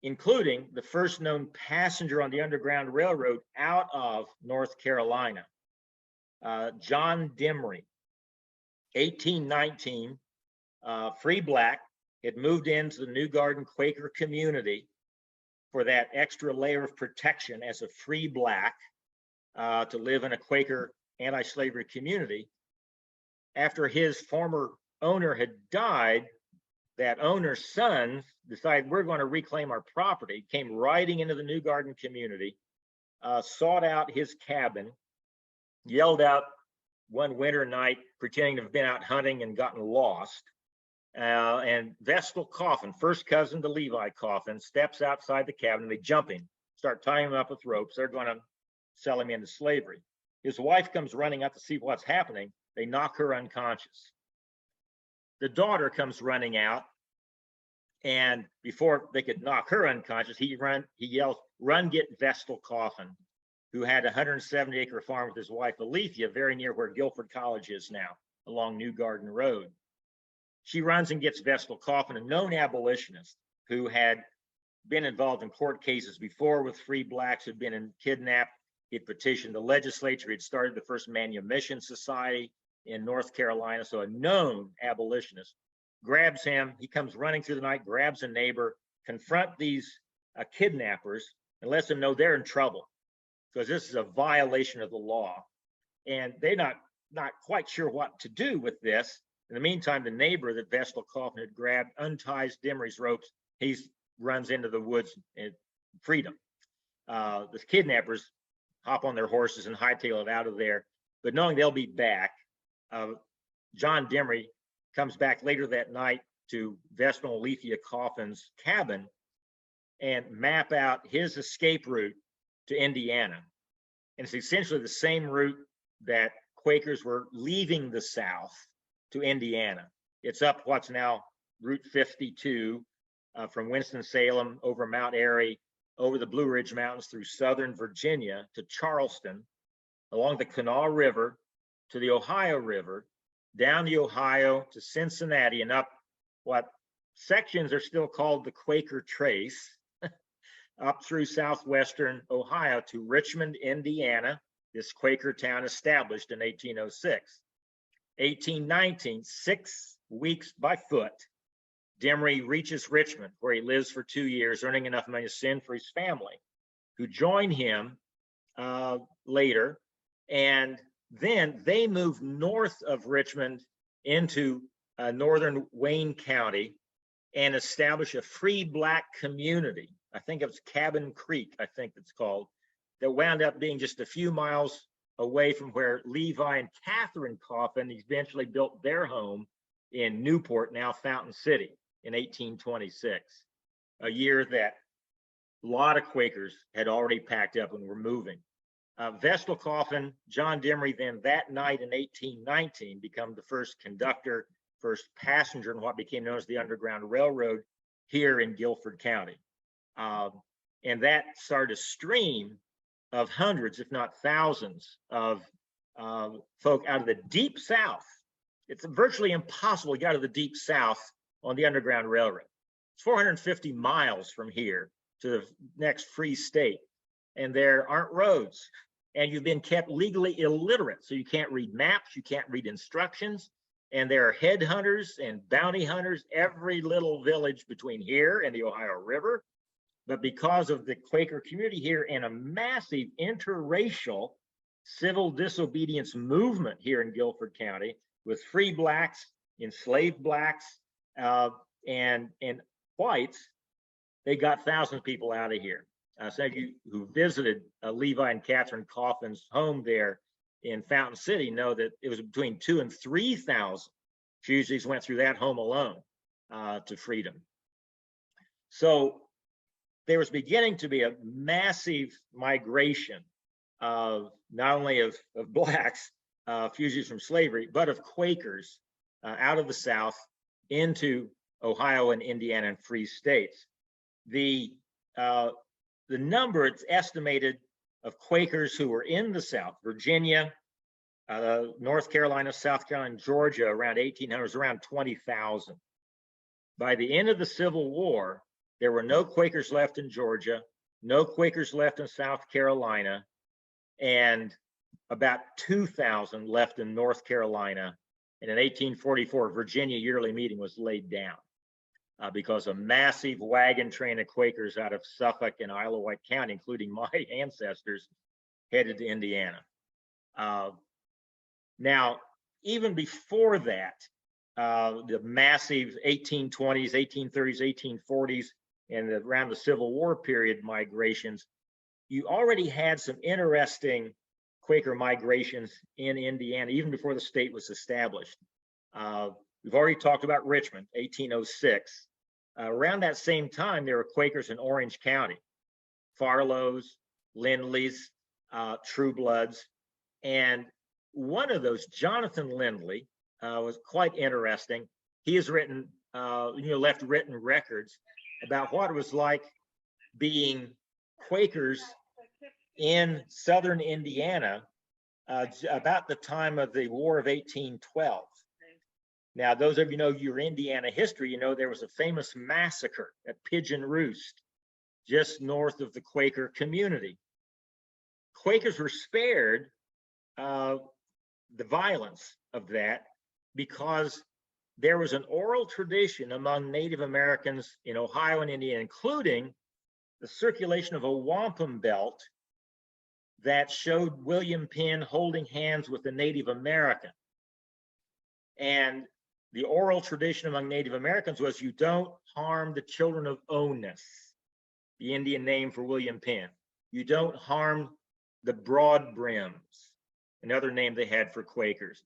Speaker 2: including the first known passenger on the Underground Railroad out of North Carolina, John Demry, 1819, free black, had moved into the New Garden Quaker community for that extra layer of protection as a free black to live in a Quaker anti-slavery community. After his former owner had died, that owner's sons decided, we're going to reclaim our property, came riding into the New Garden community, sought out his cabin, yelled out one winter night, pretending to have been out hunting and gotten lost. And Vestal Coffin, first cousin to Levi Coffin, steps outside the cabin. They jump him, start tying him up with ropes. They're going to sell him into slavery. His wife comes running up to see what's happening. They knock her unconscious. The daughter comes running out, and before they could knock her unconscious, he yells, "Run, get Vestal Coffin," who had a 170-acre farm with his wife Alethea, very near where Guilford College is now, along New Garden Road. She runs and gets Vestal Coffin, a known abolitionist who had been involved in court cases before with free blacks, had been kidnapped. He had petitioned the legislature. He had started the first manumission society in North Carolina, so a known abolitionist. Grabs him. He comes running through the night, grabs a neighbor, confront these kidnappers and lets them know they're in trouble because this is a violation of the law. And they're not quite sure what to do with this. In the meantime, the neighbor that Vestal Coffin had grabbed unties Demry's ropes. He runs into the woods and freedom. The kidnappers hop on their horses and hightail it out of there. But knowing they'll be back, John Demry comes back later that night to Vestal and Alethea Coffin's cabin and map out his escape route to Indiana. And it's essentially the same route that Quakers were leaving the South to Indiana. It's up what's now Route 52 from Winston-Salem over Mount Airy, over the Blue Ridge Mountains through southern Virginia to Charleston, along the Kanawha River to the Ohio River, down the Ohio to Cincinnati, and up what sections are still called the Quaker Trace, up through southwestern Ohio to Richmond, Indiana, this Quaker town established in 1806. 1819, 6 weeks by foot, Demry reaches Richmond, where he lives for 2 years, earning enough money to send for his family, who join him later. And then they move north of Richmond into northern Wayne County and establish a free Black community. I think it was Cabin Creek, I think it's called, that wound up being just a few miles away from where Levi and Catherine Coffin eventually built their home in Newport, now Fountain City, in 1826, a year that a lot of Quakers had already packed up and were moving. Vestal Coffin, John Demry, then that night in 1819, become the first conductor, first passenger in what became known as the Underground Railroad here in Guilford County. And that started a stream of hundreds, if not thousands, of folk out of the deep South. It's virtually impossible to get out of the deep South on the Underground Railroad. It's 450 miles from here to the next free state, and there aren't roads. And you've been kept legally illiterate, so you can't read maps, you can't read instructions, and there are headhunters and bounty hunters every little village between here and the Ohio River. But because of the Quaker community here and a massive interracial civil disobedience movement here in Guilford County with free Blacks, enslaved Blacks, and whites, they got thousands of people out of here. Some of you who visited Levi and Catherine Coffin's home there in Fountain City know that it was between 2,000 and 3,000 fugitives went through that home alone to freedom. So there was beginning to be a massive migration of not only of Blacks, fugitives from slavery, but of Quakers out of the South into Ohio and Indiana and free states. The number, it's estimated, of Quakers who were in the South, Virginia, North Carolina, South Carolina, and Georgia around 1800 was around 20,000. By the end of the Civil War, there were no Quakers left in Georgia, no Quakers left in South Carolina, and about 2,000 left in North Carolina. And in 1844, Virginia yearly meeting was laid down because a massive wagon train of Quakers out of Suffolk and Isle of Wight County, including my ancestors, headed to Indiana. Now, even before that, the massive 1820s, 1830s, 1840s, and around the Civil War period migrations, you already had some interesting Quaker migrations in Indiana, even before the state was established. We've already talked about Richmond, 1806. Around that same time, there were Quakers in Orange County, Farlows, Lindleys, Truebloods, and one of those, Jonathan Lindley, was quite interesting. He has written, left written records about what it was like being Quakers in southern Indiana about the time of the War of 1812. Now, those of you know your Indiana history, you know there was a famous massacre at Pigeon Roost, just north of the Quaker community. Quakers were spared the violence of that because there was an oral tradition among Native Americans in Ohio and Indiana, including the circulation of a wampum belt that showed William Penn holding hands with a Native American. And the oral tradition among Native Americans was you don't harm the children of Onus, the Indian name for William Penn. You don't harm the broad brims, another name they had for Quakers.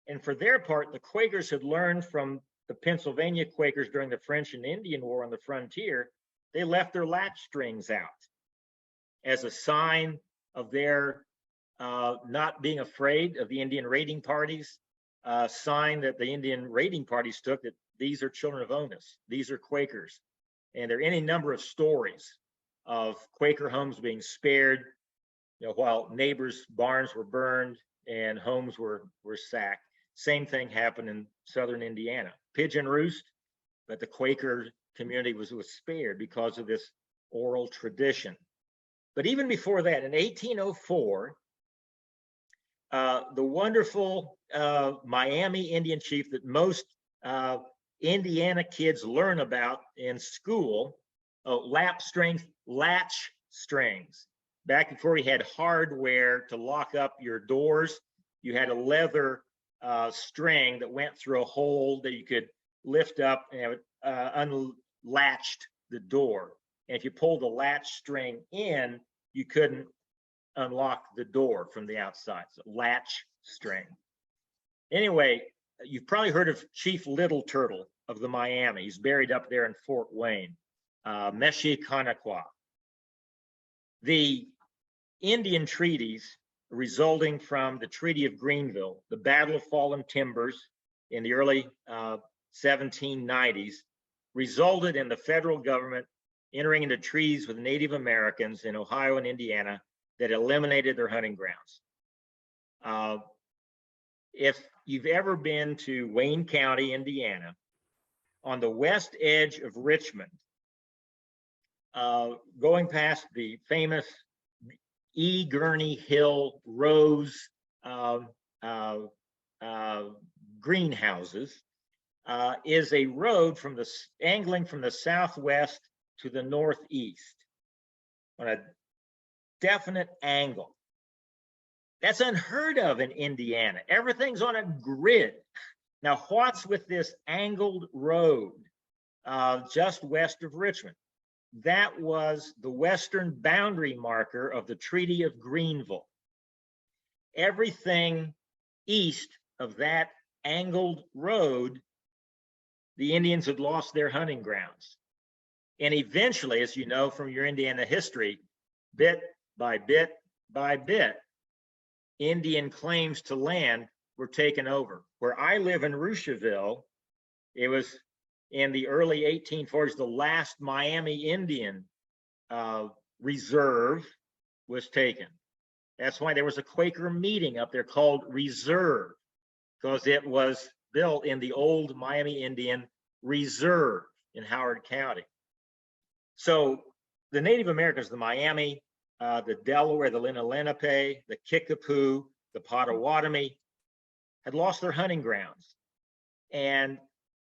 Speaker 2: And for their part, the Quakers had learned from the Pennsylvania Quakers during the French and Indian War on the frontier. They left their latch strings out as a sign of their not being afraid of the Indian raiding parties, sign that the Indian raiding parties took that these are children of Onus, these are Quakers. And there are any number of stories of Quaker homes being spared, while neighbors' barns were burned and homes were sacked. Same thing happened in southern Indiana. Pigeon roost, but the Quaker community was spared because of this oral tradition. But even before that, in 1804, the wonderful Miami Indian chief that most Indiana kids learn about in school, latch strings. Back before we had hardware to lock up your doors, you had a leather string that went through a hole that you could lift up and it unlatched the door. And if you pulled the latch string in, you couldn't unlock the door from the outside. So latch string. Anyway, you've probably heard of Chief Little Turtle of the Miami. He's buried up there in Fort Wayne, Meshiconaqua. The Indian treaties resulting from the Treaty of Greenville, the Battle of Fallen Timbers in the early 1790s, resulted in the federal government entering into treaties with Native Americans in Ohio and Indiana that eliminated their hunting grounds. If you've ever been to Wayne County, Indiana, on the west edge of Richmond, going past the famous E. Gurney Hill Rose greenhouses, is a road angling from the southwest to the northeast on a definite angle. That's unheard of in Indiana. Everything's on a grid. Now, what's with this angled road just west of Richmond? That was the western boundary marker of the Treaty of Greenville. Everything east of that angled road, the Indians had lost their hunting grounds. And eventually, as you know from your Indiana history, bit by bit by bit, Indian claims to land were taken over. Where I live in Rougeville, it was in the early 1840s, the last Miami Indian reserve was taken. That's why there was a Quaker meeting up there called Reserve, because it was built in the old Miami Indian Reserve in Howard County. So the Native Americans, the Miami, the Delaware, the Lenape, the Kickapoo, the Potawatomi, had lost their hunting grounds. And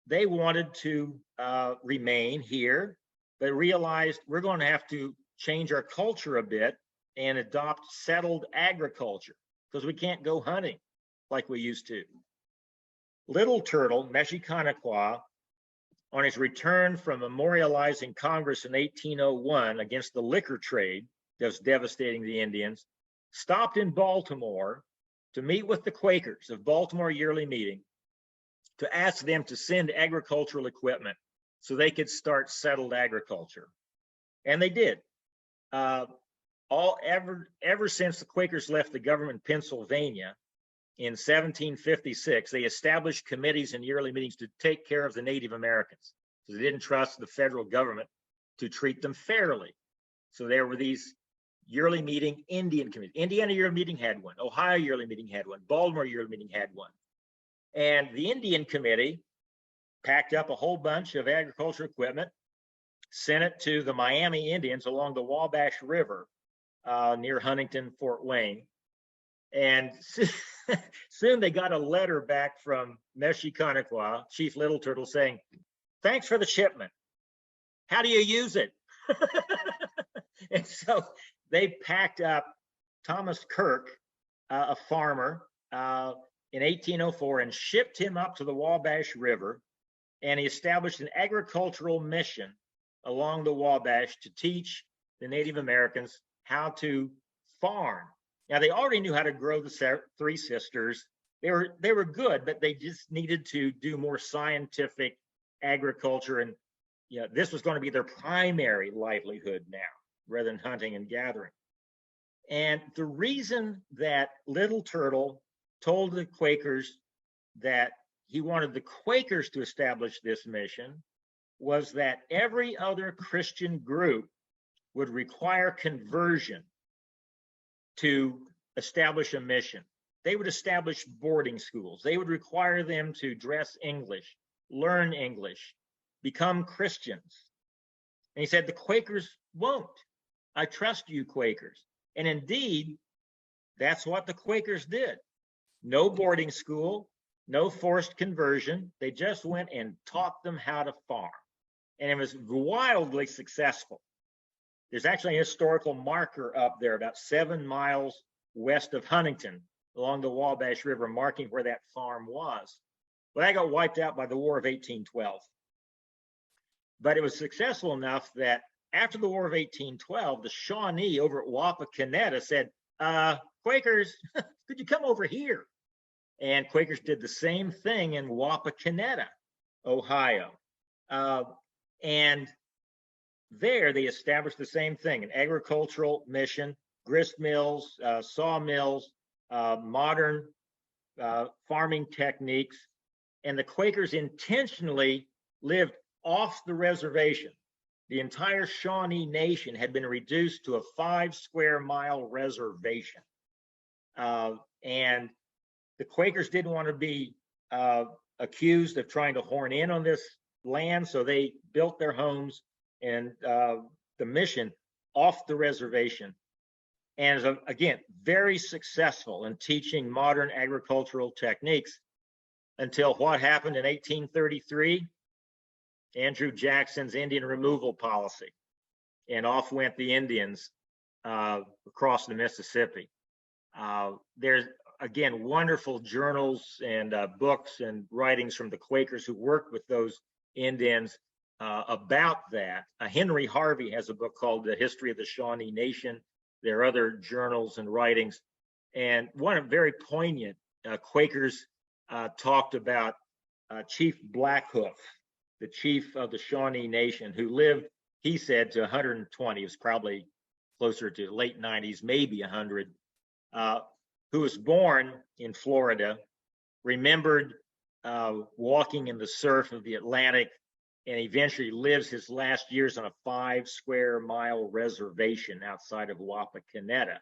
Speaker 2: they wanted to remain here, but realized we're going to have to change our culture a bit and adopt settled agriculture because we can't go hunting like we used to. Little Turtle, Meshiconaqua, on his return from memorializing Congress in 1801 against the liquor trade that was devastating the Indians, stopped in Baltimore to meet with the Quakers of Baltimore yearly meeting to ask them to send agricultural equipment so they could start settled agriculture. And they did. Ever since the Quakers left the government in Pennsylvania in 1756, they established committees and yearly meetings to take care of the Native Americans. So they didn't trust the federal government to treat them fairly. So there were these yearly meeting Indian committees. Indiana yearly meeting had one. Ohio yearly meeting had one. Baltimore yearly meeting had one. And the Indian committee packed up a whole bunch of agricultural equipment, sent it to the Miami Indians along the Wabash River near Huntington, Fort Wayne. And soon they got a letter back from Meshiconaqua, Chief Little Turtle, saying, "Thanks for the shipment. How do you use it?" And so they packed up Thomas Kirk, a farmer, in 1804 and shipped him up to the Wabash River. And he established an agricultural mission along the Wabash to teach the Native Americans how to farm. Now, they already knew how to grow the Three Sisters. They were good, but they just needed to do more scientific agriculture. And this was going to be their primary livelihood now, rather than hunting and gathering. And the reason that Little Turtle told the Quakers that he wanted the Quakers to establish this mission was that every other Christian group would require conversion to establish a mission. They would establish boarding schools. They would require them to dress English, learn English, become Christians. And he said, the Quakers won't. I trust you, Quakers. And indeed, that's what the Quakers did. No boarding school, no forced conversion. They just went and taught them how to farm. And it was wildly successful. There's actually a historical marker up there about 7 miles west of Huntington along the Wabash River, marking where that farm was. Well, that got wiped out by the War of 1812. But it was successful enough that after the War of 1812, the Shawnee over at Wapakoneta said, Quakers, could you come over here? And Quakers did the same thing in Wapakoneta, Ohio. And there they established the same thing, an agricultural mission, grist mills, sawmills, modern farming techniques. And the Quakers intentionally lived off the reservation. The entire Shawnee Nation had been reduced to a 5 square mile reservation. And the Quakers didn't want to be accused of trying to horn in on this land, so they built their homes and the mission off the reservation. And again, very successful in teaching modern agricultural techniques until what happened in 1833? Andrew Jackson's Indian removal policy. And off went the Indians across the Mississippi. There's, again, wonderful journals and books and writings from the Quakers who worked with those Indians about that. Henry Harvey has a book called The History of the Shawnee Nation. There are other journals and writings. And one very poignant, Quakers talked about Chief Blackhoof, the chief of the Shawnee Nation, who lived, he said, to 120. It was probably closer to late 90s, maybe 100, who was born in Florida, remembered walking in the surf of the Atlantic, and eventually lives his last years on a 5 square mile reservation outside of Wapakoneta.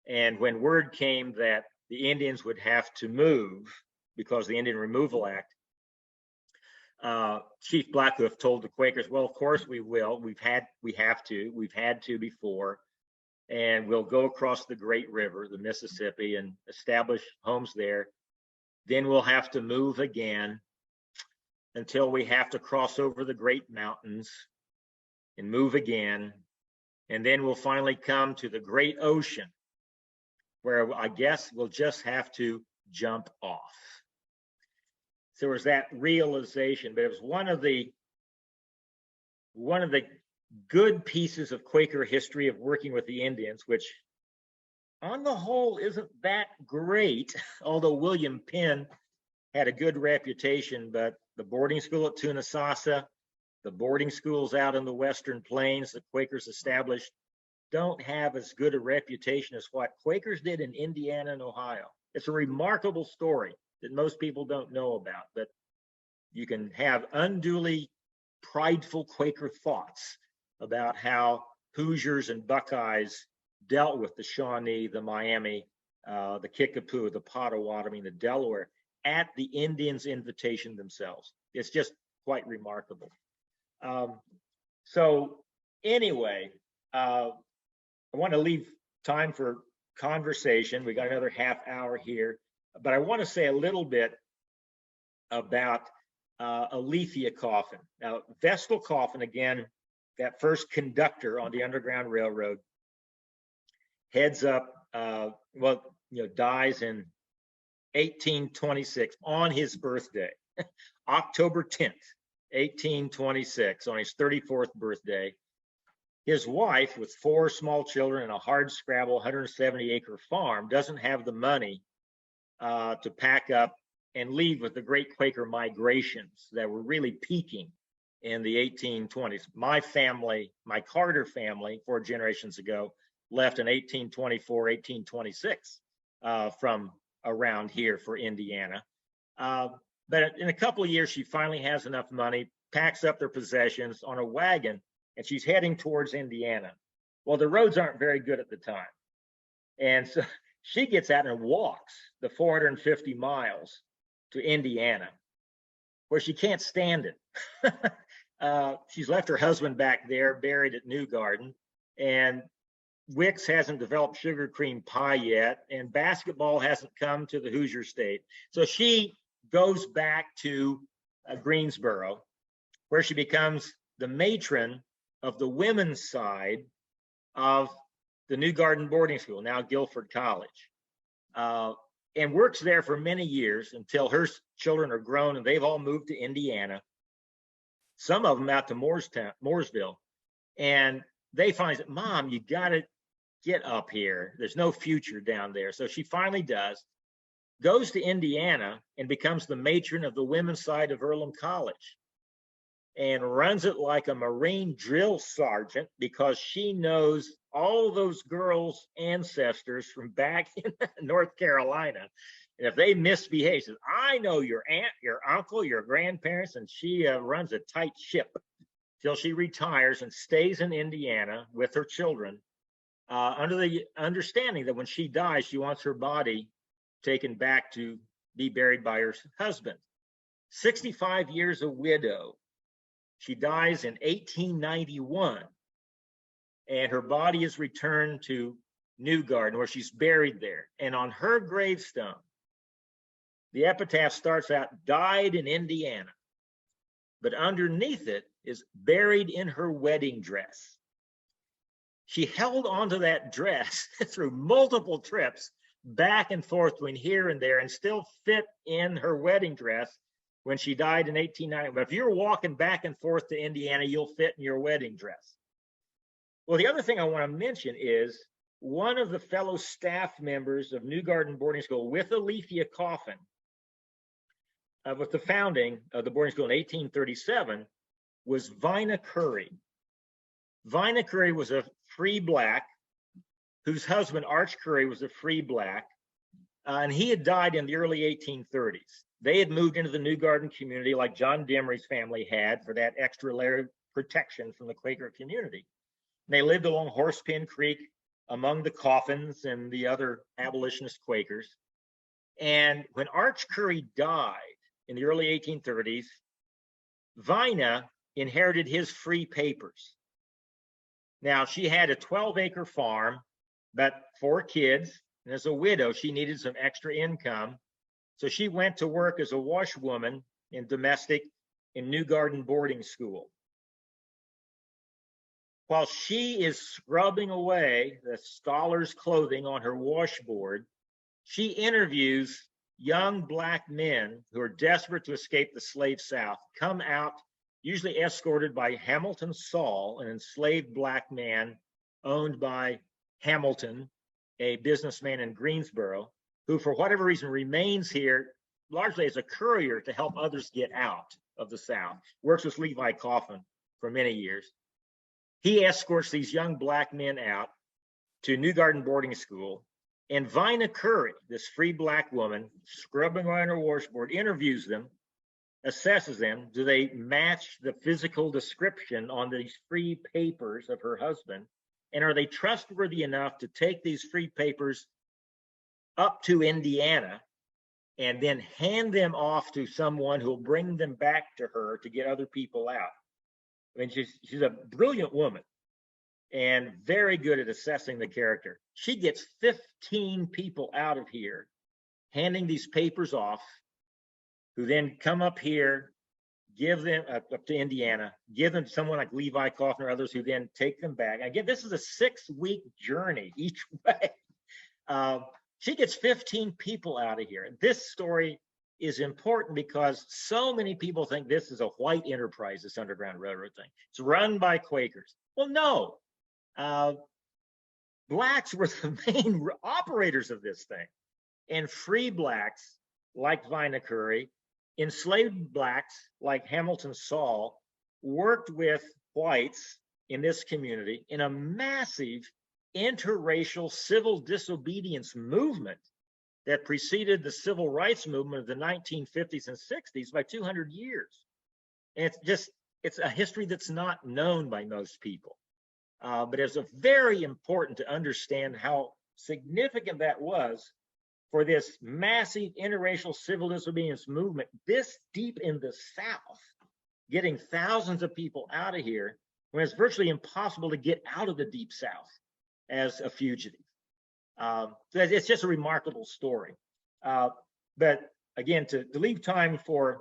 Speaker 2: And when word came that the Indians would have to move because of the Indian Removal Act, Chief Blackhoof told the Quakers, well, of course we will. We've had to before, and we'll go across the great river, the Mississippi, and establish homes there. Then we'll have to move again until we have to cross over the great mountains and move again. And then we'll finally come to the great ocean, where I guess we'll just have to jump off. So there was that realization, but it was one of the good pieces of Quaker history of working with the Indians, which on the whole isn't that great, although William Penn had a good reputation. But the boarding school at Tunasasa, the boarding schools out in the Western Plains that Quakers established don't have as good a reputation as what Quakers did in Indiana and Ohio. It's a remarkable story that most people don't know about, but you can have unduly prideful Quaker thoughts about how Hoosiers and Buckeyes dealt with the Shawnee, the Miami, the Kickapoo, the Potawatomi, the Delaware at the Indians' invitation themselves. It's just quite remarkable. So anyway, I want to leave time for conversation. We got another half hour here, but I want to say a little bit about a Lethea coffin. Now, Vestal coffin, again, that first conductor on the Underground Railroad, heads up, dies in 1826 on his birthday, October 10th, 1826, on his 34th birthday. His wife, with 4 small children and a hard scrabble 170-acre farm, doesn't have the money to pack up and leave with the great Quaker migrations that were really peaking in the 1820s. My family, my Carter family, 4 generations ago, left in 1824, 1826 from around here for Indiana. But in a couple of years, she finally has enough money, packs up their possessions on a wagon, and she's heading towards Indiana. Well, the roads aren't very good at the time. And so she gets out and walks the 450 miles to Indiana, where she can't stand it. She's left her husband back there, buried at New Garden, and Wicks hasn't developed sugar cream pie yet, and basketball hasn't come to the Hoosier State. So she goes back to Greensboro, where she becomes the matron of the women's side of the New Garden boarding school, now Guilford College, and works there for many years until her children are grown and they've all moved to Indiana, some of them out to Mooresville. And they find that, Mom, you got to get up here. There's no future down there. So she finally does, goes to Indiana and becomes the matron of the women's side of Earlham College, and runs it like a Marine drill sergeant, because she knows all those girls' ancestors from back in North Carolina. And if they misbehave, she says, I know your aunt, your uncle, your grandparents, and she runs a tight ship till she retires and stays in Indiana with her children, under the understanding that when she dies, she wants her body taken back to be buried by her husband. 65 years a widow. She dies in 1891, and her body is returned to New Garden, where she's buried there. And on her gravestone, the epitaph starts out, died in Indiana, but underneath it is buried in her wedding dress. She held onto that dress through multiple trips back and forth between here and there, and still fit in her wedding dress when she died in 1890. But if you're walking back and forth to Indiana, you'll fit in your wedding dress. Well, the other thing I want to mention is one of the fellow staff members of New Garden Boarding School with Alethea Coffin, with the founding of the boarding school in 1837, was Vina Curry. Vina Curry was a free Black whose husband, Arch Curry, was a free Black, and he had died in the early 1830s. They had moved into the New Garden community like John Demery's family had, for that extra layer of protection from the Quaker community. And they lived along Horsepin Creek among the Coffins and the other abolitionist Quakers. And when Arch Curry died in the early 1830s, Vina inherited his free papers. Now, she had a 12-acre farm, but 4 kids, and as a widow, she needed some extra income. So she went to work as a washwoman in domestic in New Garden boarding school. While she is scrubbing away the scholar's clothing on her washboard, she interviews young Black men who are desperate to escape the slave South, come out, usually escorted by Hamilton Saul, an enslaved Black man owned by Hamilton, a businessman in Greensboro, who for whatever reason remains here largely as a courier to help others get out of the South. Works with Levi Coffin for many years. He escorts these young Black men out to New Garden boarding school, and Vina Curry, this free Black woman, scrubbing on her washboard, interviews them, assesses them. Do they match the physical description on these free papers of her husband? And are they trustworthy enough to take these free papers up to Indiana and then hand them off to someone who'll bring them back to her to get other people out? I mean, she's a brilliant woman and very good at assessing the character. She gets 15 people out of here, handing these papers off, who then come up here, give them up to Indiana, give them to someone like Levi Coffin or others who then take them back. Again, this is a 6-week journey each way. She gets 15 people out of here. This story is important because so many people think this is a white enterprise, this Underground Railroad thing. It's run by Quakers. Well, no. Blacks were the main operators of this thing. And free blacks like Vinacurry, enslaved blacks like Hamilton Saul, worked with whites in this community in a massive interracial civil disobedience movement that preceded the civil rights movement of the 1950s and 60s by 200 years. And it's a history that's not known by most people. But it's very important to understand how significant that was for this massive interracial civil disobedience movement this deep in the South, getting thousands of people out of here when it's virtually impossible to get out of the Deep South as a fugitive. So it's just a remarkable story. But again, to leave time for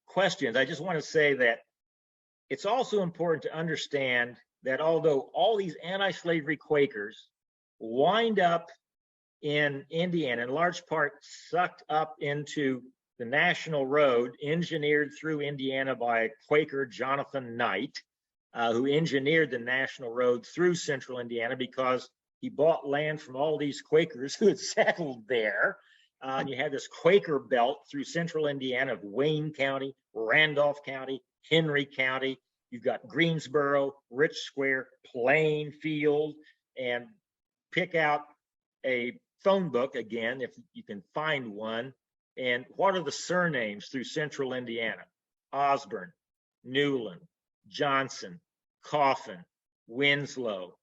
Speaker 2: questions, I just want to say that it's also important to understand that although all these anti-slavery Quakers wind up in Indiana, in large part sucked up into the National Road, engineered through Indiana by Quaker Jonathan Knight, who engineered the National Road through central Indiana because he bought land from all these Quakers who had settled there. And you had this Quaker belt through central Indiana of Wayne County, Randolph County, Henry County. You've got Greensboro, Rich Square, Plainfield, and pick out a phone book again, if you can find one. And what are the surnames through central Indiana? Osborne, Newland, Johnson, Coffin, Winslow,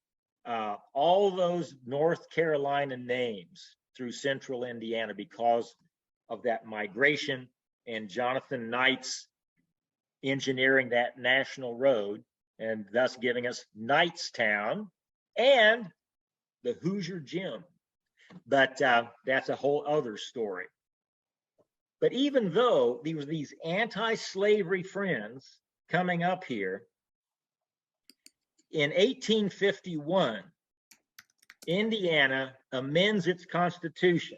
Speaker 2: all those North Carolina names through central Indiana because of that migration and Jonathan Knight's engineering that national road and thus giving us Knightstown and the Hoosier Gym. But that's a whole other story. But even though there was these anti-slavery friends coming up here, in 1851, Indiana amends its constitution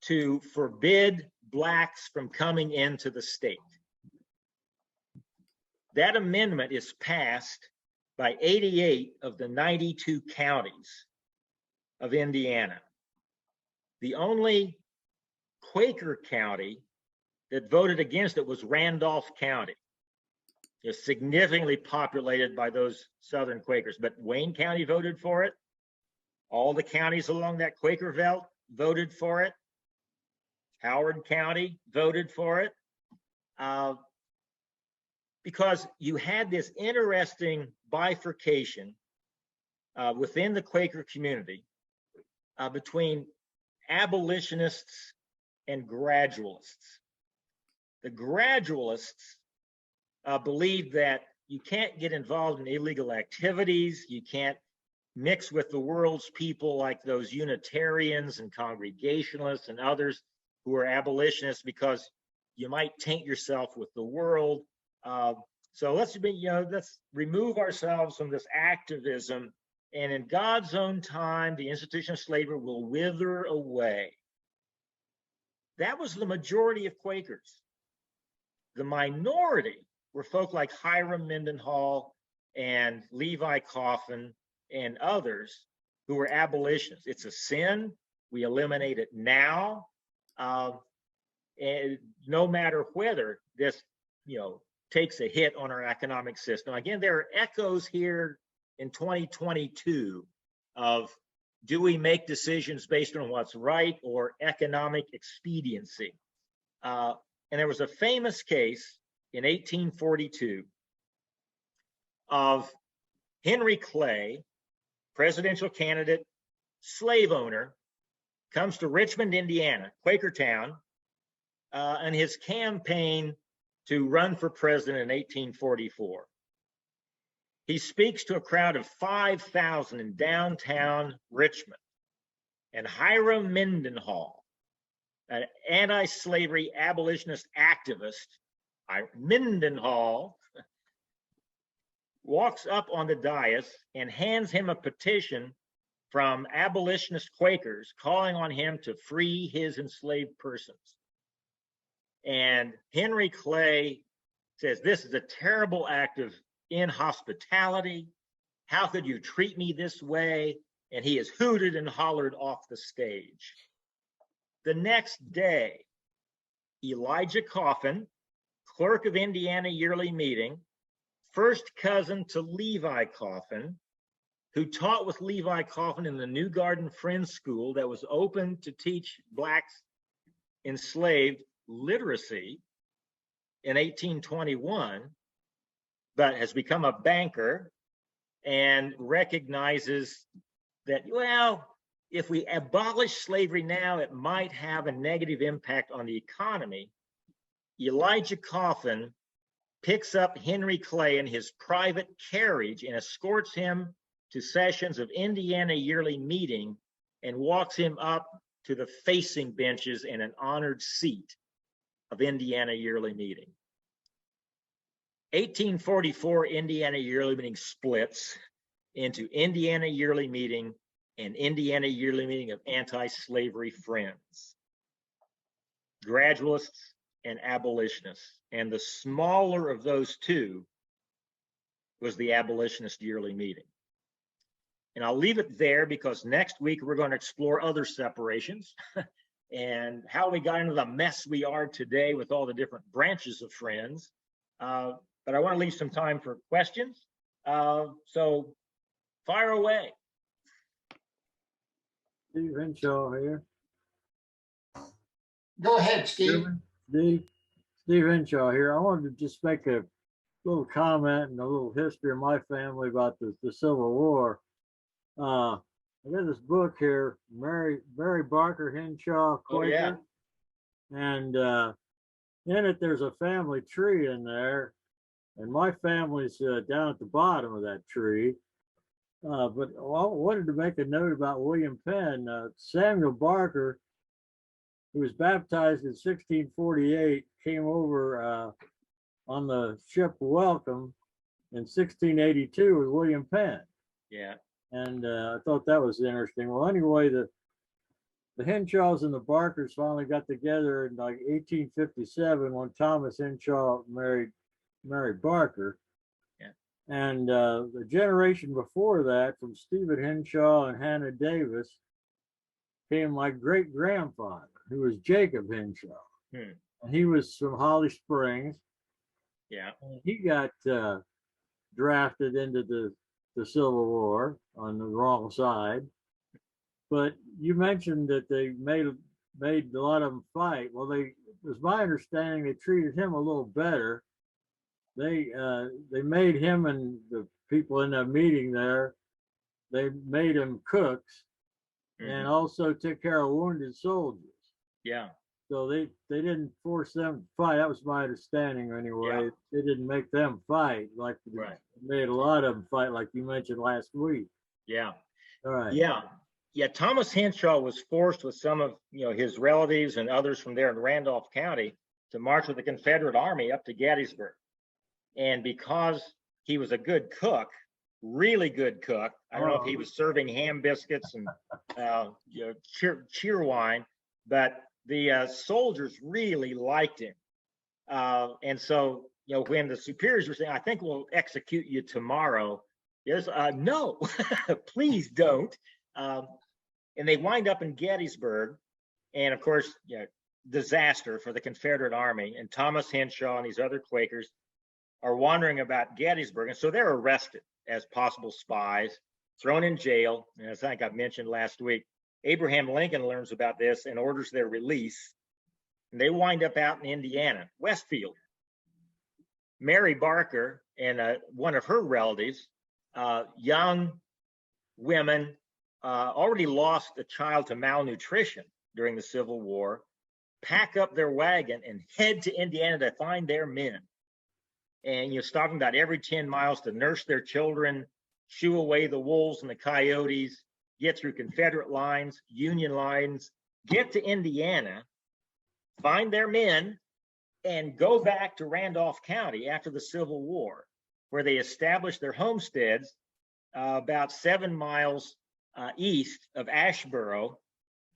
Speaker 2: to forbid blacks from coming into the state. That amendment is passed by 88 of the 92 counties of Indiana. The only Quaker county that voted against it was Randolph County. It's significantly populated by those Southern Quakers, but Wayne County voted for it. All the counties along that Quaker belt voted for it. Howard County voted for it. Because you had this interesting bifurcation within the Quaker community between abolitionists and gradualists. The gradualists believed that you can't get involved in illegal activities, you can't mix with the world's people like those Unitarians and Congregationalists and others who are abolitionists because you might taint yourself with the world. So let's remove ourselves from this activism, and in God's own time, the institution of slavery will wither away. That was the majority of Quakers. The minority were folk like Hiram Mendenhall and Levi Coffin and others who were abolitionists. It's a sin. We eliminate it now. And no matter whether this, takes a hit on our economic system. Again, there are echoes here in 2022 of, do we make decisions based on what's right or economic expediency? And there was a famous case in 1842 of Henry Clay, presidential candidate, slave owner, comes to Richmond, Indiana, Quakertown, and his campaign to run for president in 1844. He speaks to a crowd of 5,000 in downtown Richmond, and Hiram Mendenhall an anti-slavery abolitionist activist, Mendenhall, walks up on the dais and hands him a petition from abolitionist Quakers calling on him to free his enslaved persons. And Henry Clay says, "This is a terrible act of inhospitality. How could you treat me this way?" And he is hooted and hollered off the stage. The next day, Elijah Coffin, clerk of Indiana Yearly Meeting, first cousin to Levi Coffin, who taught with Levi Coffin in the New Garden Friends School that was open to teach blacks enslaved literacy in 1821, but has become a banker and recognizes that, well, if we abolish slavery now, it might have a negative impact on the economy. Elijah Coffin picks up Henry Clay in his private carriage and escorts him to sessions of Indiana Yearly Meeting and walks him up to the facing benches and an honored seat of Indiana Yearly Meeting. 1844 Indiana Yearly Meeting splits into Indiana Yearly Meeting and Indiana Yearly Meeting of Anti-Slavery Friends, gradualists and abolitionists. And the smaller of those two was the Abolitionist Yearly Meeting. And I'll leave it there because next week we're going to explore other separations and how we got into the mess we are today with all the different branches of Friends. But I want to leave some time for questions. So fire away.
Speaker 5: Steve Henshaw here.
Speaker 1: Go ahead, Steve.
Speaker 5: Steve Henshaw here. I wanted to just make a little comment and a little history of my family about the Civil War. I got this book here, Mary Barker Henshaw, Quaker.
Speaker 2: Oh, yeah.
Speaker 5: And in it, there's a family tree in there. And my family's down at the bottom of that tree. But I wanted to make a note about William Penn. Samuel Barker, who was baptized in 1648, came over on the ship Welcome in 1682 with William Penn.
Speaker 2: Yeah.
Speaker 5: And I thought that was interesting. Well, anyway, the Henshaws and the Barkers finally got together in like 1857 when Thomas Henshaw married Mary Barker.
Speaker 2: Yeah.
Speaker 5: And the generation before that, from Stephen Henshaw and Hannah Davis, came my great grandfather, who was Jacob Henshaw. And he was from Holly Springs.
Speaker 2: Yeah.
Speaker 5: And he got drafted into the Civil War on the wrong side. But you mentioned that they made a lot of them fight. Well, it was my understanding they treated him a little better. They made him and the people in that meeting there, they made him cooks and also took care of wounded soldiers.
Speaker 2: Yeah.
Speaker 5: So they didn't force them to fight. That was my understanding anyway.
Speaker 2: Yeah.
Speaker 5: They didn't make them fight like
Speaker 2: Right.
Speaker 5: they made a lot of them fight like you mentioned last week.
Speaker 2: Yeah.
Speaker 5: All right.
Speaker 2: Yeah. Yeah. Thomas Henshaw was forced with some of his relatives and others from there in Randolph County to march with the Confederate Army up to Gettysburg. And because he was a good cook, really good cook, I don't know if he was serving ham biscuits and cheer wine, but the soldiers really liked him. And so, when the superiors were saying, "I think we'll execute you tomorrow," there's no, please don't. And they wind up in Gettysburg. And of course, disaster for the Confederate Army. And Thomas Henshaw and these other Quakers are wandering about Gettysburg. And so they're arrested as possible spies, thrown in jail. And as I think I mentioned last week, Abraham Lincoln learns about this and orders their release. And they wind up out in Indiana, Westfield. Mary Barker and one of her relatives, young women, already lost a child to malnutrition during the Civil War, pack up their wagon and head to Indiana to find their men. And stopping about every 10 miles to nurse their children, shoo away the wolves and the coyotes, get through Confederate lines, Union lines, get to Indiana, find their men, and go back to Randolph County after the Civil War, where they established their homesteads about 7 miles east of Asheboro.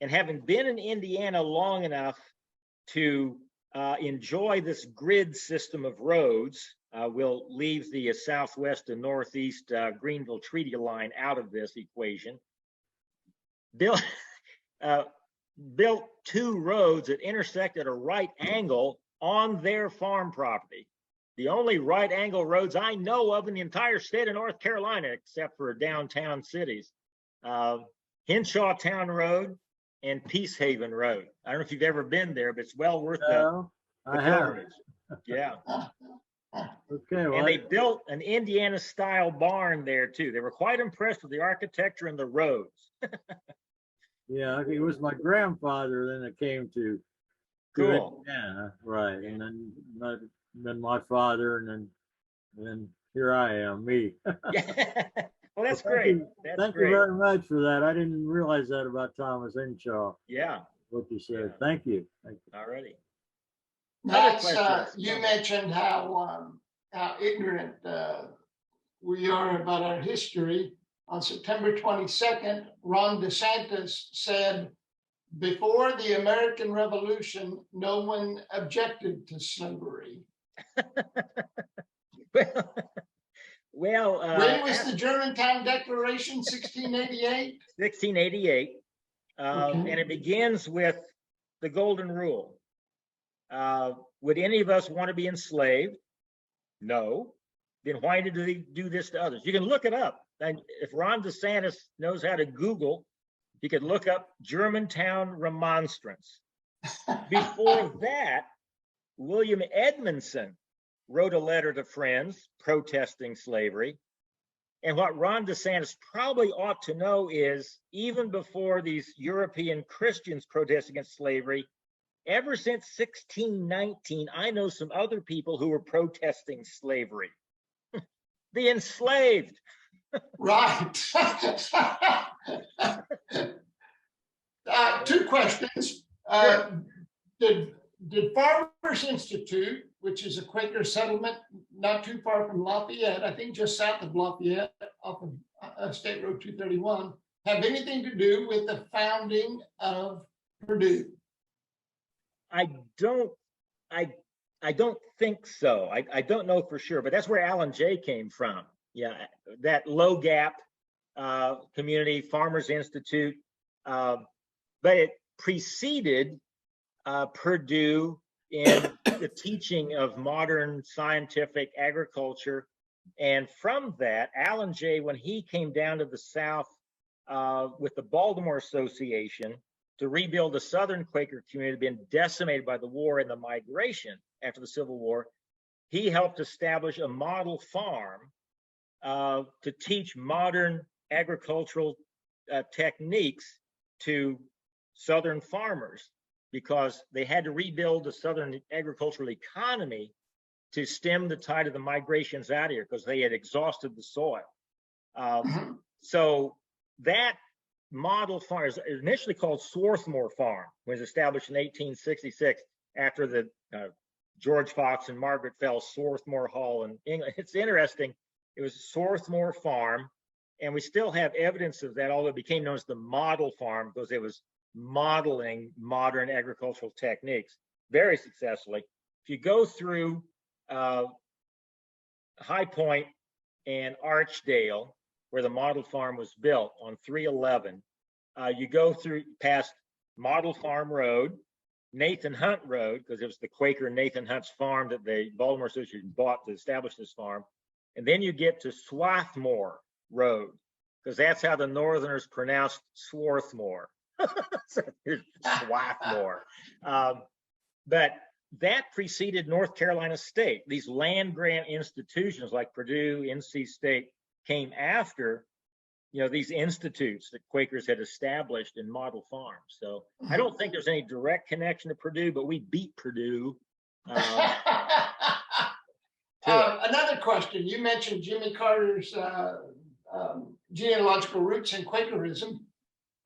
Speaker 2: And having been in Indiana long enough to enjoy this grid system of roads, we'll leave the southwest and northeast Greenville Treaty Line out of this equation. Built 2 roads that intersect at a right angle on their farm property. The only right angle roads I know of in the entire state of North Carolina, except for downtown cities. Henshaw Town Road and Peacehaven Road. I don't know if you've ever been there, but it's well worth the
Speaker 5: No, I have.
Speaker 2: pilgrimage. Yeah.
Speaker 5: Okay, well,
Speaker 2: And they built an Indiana style barn there too. They were quite impressed with the architecture and the roads.
Speaker 5: yeah, it was my grandfather then that came to
Speaker 2: Cool.
Speaker 5: Indiana, right? And then my father, and then here I am, me.
Speaker 2: Yeah. Well, that's
Speaker 5: Well,
Speaker 2: great. That's
Speaker 5: Thank
Speaker 2: great.
Speaker 5: you very much for that. I didn't realize that about Thomas Henshaw,
Speaker 2: Yeah.
Speaker 5: what you said.
Speaker 2: Yeah.
Speaker 5: Thank you. Thank you.
Speaker 2: Alrighty.
Speaker 1: Max,
Speaker 2: questions?
Speaker 1: you mentioned how ignorant we are about our history. On September 22nd, Ron DeSantis said, before the American Revolution, no one objected to slavery.
Speaker 2: Well,
Speaker 1: When was the Germantown Declaration, 1688?
Speaker 2: 1688,
Speaker 1: Okay.
Speaker 2: and it begins with the Golden Rule. Would any of us want to be enslaved? No. Then why did they do this to others? You can look it up. And if Ron DeSantis knows how to Google, he could look up Germantown Remonstrance. Before that, William Edmondson wrote a letter to friends protesting slavery. And what Ron DeSantis probably ought to know is, even before these European Christians protest against slavery, ever since 1619, I know some other people who were protesting slavery. The enslaved.
Speaker 1: Right. 2 questions. Did Farmers Institute, which is a Quaker settlement not too far from Lafayette, I think just south of Lafayette, off of State Road 231, have anything to do with the founding of Purdue?
Speaker 2: I don't think so. I don't know for sure, but that's where Alan Jay came from. Yeah, that Low Gap community, Farmers Institute, but it preceded Purdue in the teaching of modern scientific agriculture. And from that, Alan Jay, when he came down to the South with the Baltimore Association to rebuild the Southern Quaker community that had been decimated by the war and the migration after the Civil War, he helped establish a model farm to teach modern agricultural techniques to Southern farmers, because they had to rebuild the Southern agricultural economy to stem the tide of the migrations out of here, because they had exhausted the soil. So that model farm is initially called Swarthmore Farm, was established in 1866 after the George Fox and Margaret Fell Swarthmore Hall in England. It's interesting. It was Swarthmore Farm, and we still have evidence of that, although it became known as the model farm because it was modeling modern agricultural techniques very successfully. If you go through High Point and Archdale, where the model farm was built on 311, you go through past Model Farm Road, Nathan Hunt Road, because it was the Quaker Nathan Hunt's farm that the Baltimore Association bought to establish this farm. And then you get to Swarthmore Road, because that's how the Northerners pronounced Swarthmore. So here's Swarthmore. But that preceded North Carolina State. These land grant institutions like Purdue, NC State came after, these institutes that Quakers had established in model farms. So I don't think there's any direct connection to Purdue, but we beat Purdue.
Speaker 1: Another question. You mentioned Jimmy Carter's genealogical roots in Quakerism.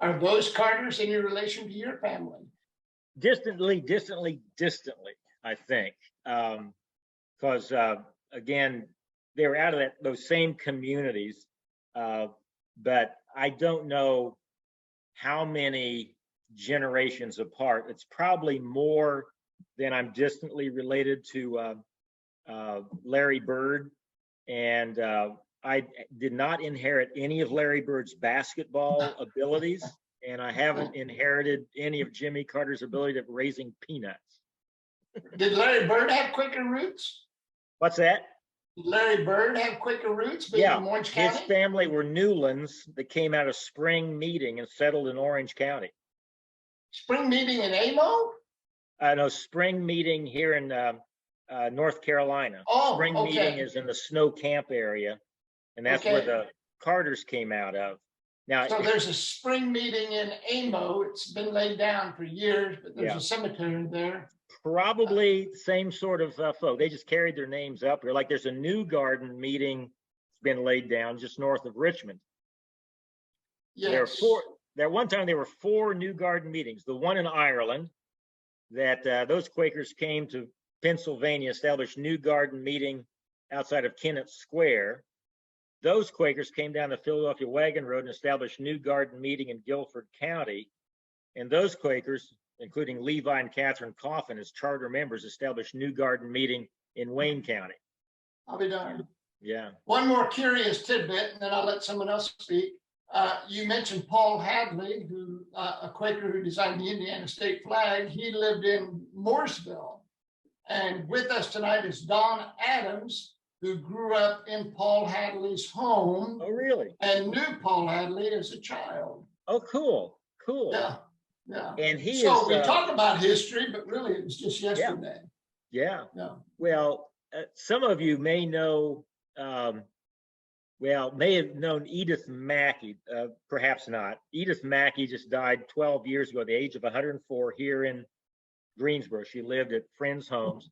Speaker 1: Are those Carters in your relation to your family?
Speaker 2: distantly, I think. Because again, they were out of those same communities, but I don't know how many generations apart. It's probably more than I'm distantly related to Larry Bird, and I did not inherit any of Larry Bird's basketball abilities, and I haven't inherited any of Jimmy Carter's ability of raising peanuts.
Speaker 1: Did Larry Bird have Quaker roots?
Speaker 2: What's that?
Speaker 1: Did Larry Bird have Quaker roots being
Speaker 2: Yeah,
Speaker 1: from Orange
Speaker 2: his
Speaker 1: County?
Speaker 2: family were Newlands that came out of Spring Meeting and settled in Orange County.
Speaker 1: Spring meeting in Amo?
Speaker 2: No, Spring Meeting here in North Carolina.
Speaker 1: Oh,
Speaker 2: Spring
Speaker 1: okay.
Speaker 2: Meeting is in the Snow Camp area, and that's where
Speaker 1: Okay.
Speaker 2: the Carters came out of. Now,
Speaker 1: So there's a spring meeting in Amo. It's been laid down for years, but there's
Speaker 2: Yeah.
Speaker 1: a cemetery there.
Speaker 2: probably the same sort of folk. They just carried their names up here. Like there's a New Garden meeting that's been laid down just north of Richmond. There were
Speaker 1: Yes.
Speaker 2: four. There one time there were 4 New Garden meetings. The one in Ireland, that those Quakers came to Pennsylvania, established New Garden meeting outside of Kennett Square. Those Quakers came down the Philadelphia Wagon Road and established New Garden meeting in Guilford County. And those Quakers, including Levi and Catherine Coffin as charter members, established New Garden meeting in Wayne County.
Speaker 1: I'll be darned.
Speaker 2: Yeah.
Speaker 1: One more curious tidbit, and then I'll let someone else speak. You mentioned Paul Hadley, who a Quaker who designed the Indiana state flag. He lived in Mooresville. And with us tonight is Don Adams, who grew up in Paul Hadley's home
Speaker 2: Oh, really?
Speaker 1: and knew Paul Hadley as a child.
Speaker 2: Oh, cool. Cool.
Speaker 1: Yeah, yeah.
Speaker 2: And he
Speaker 1: So
Speaker 2: is.
Speaker 1: we talk about history, but really it was just yesterday.
Speaker 2: Yeah.
Speaker 1: Yeah.
Speaker 2: Well, some of you may know, may have known Edith Mackey, perhaps not. Edith Mackey just died 12 years ago at the age of 104 here in Greensboro. She lived at friends' homes.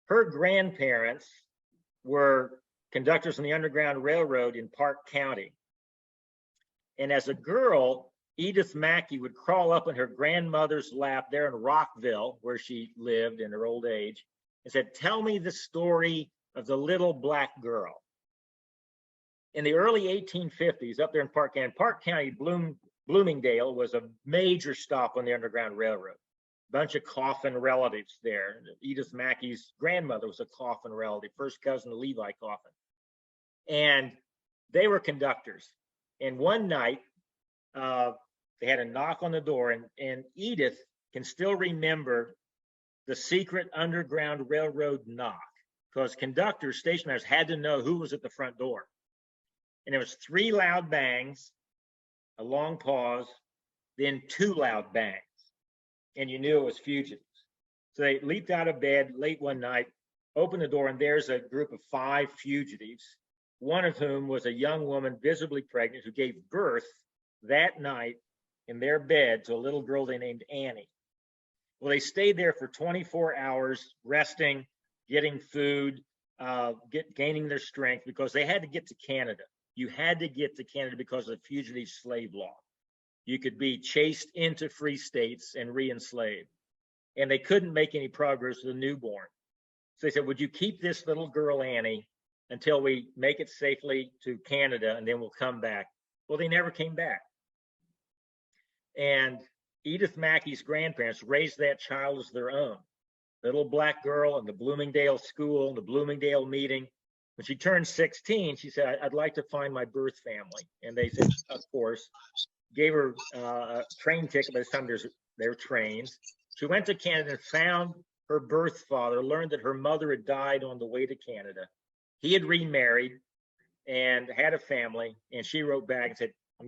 Speaker 2: Her grandparents were conductors on the Underground Railroad in Park County. And as a girl, Edith Mackey would crawl up in her grandmother's lap there in Rockville, where she lived in her old age, and said, "Tell me the story of the little black girl." In the early 1850s, up there in Park County, Bloomingdale was a major stop on the Underground Railroad. Bunch of Coffin relatives there. Edith Mackey's grandmother was a Coffin relative, first cousin to Levi Coffin. And they were conductors. And one night, they had a knock on the door, and Edith can still remember the secret Underground Railroad knock, because conductors, stationers had to know who was at the front door. And there was 3 loud bangs, a long pause, then 2 loud bangs. And you knew it was fugitives. So they leaped out of bed late one night, opened the door, and there's a group of 5 fugitives, one of whom was a young woman visibly pregnant who gave birth that night in their bed to a little girl they named Annie. Well, they stayed there for 24 hours, resting, getting food, gaining their strength, because they had to get to Canada. You had to get to Canada because of the fugitive slave law. You could be chased into free states and re-enslaved. And they couldn't make any progress with a newborn. So they said, "Would you keep this little girl, Annie, until we make it safely to Canada, and then we'll come back?" Well, they never came back. And Edith Mackey's grandparents raised that child as their own. Little black girl in the Bloomingdale school, the Bloomingdale meeting. When she turned 16, she said, "I'd like to find my birth family." And they said, of course. Gave her a train ticket. By this time they're trains. She went to Canada and found her birth father, learned that her mother had died on the way to Canada. He had remarried and had a family, and she wrote back and said, I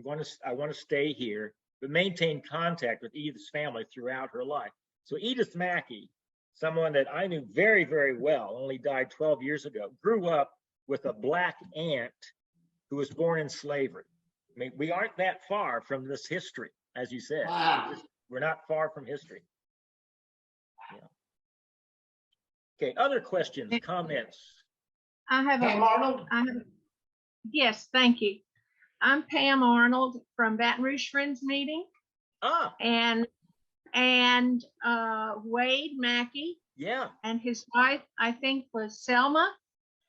Speaker 2: want to stay here, but maintain contact with Edith's family throughout her life. So Edith Mackey, someone that I knew very, very well, only died 12 years ago, grew up with a black aunt who was born in slavery. I mean, we aren't that far from this history, as you said.
Speaker 1: Wow.
Speaker 2: We're not far from history. Yeah. Okay, other questions, comments?
Speaker 1: Pam Arnold?
Speaker 4: Yes, thank you. I'm Pam Arnold from Baton Rouge Friends Meeting.
Speaker 2: Ah,
Speaker 4: And and Wade Mackey
Speaker 2: Yeah,
Speaker 4: and his wife, I think, was Selma.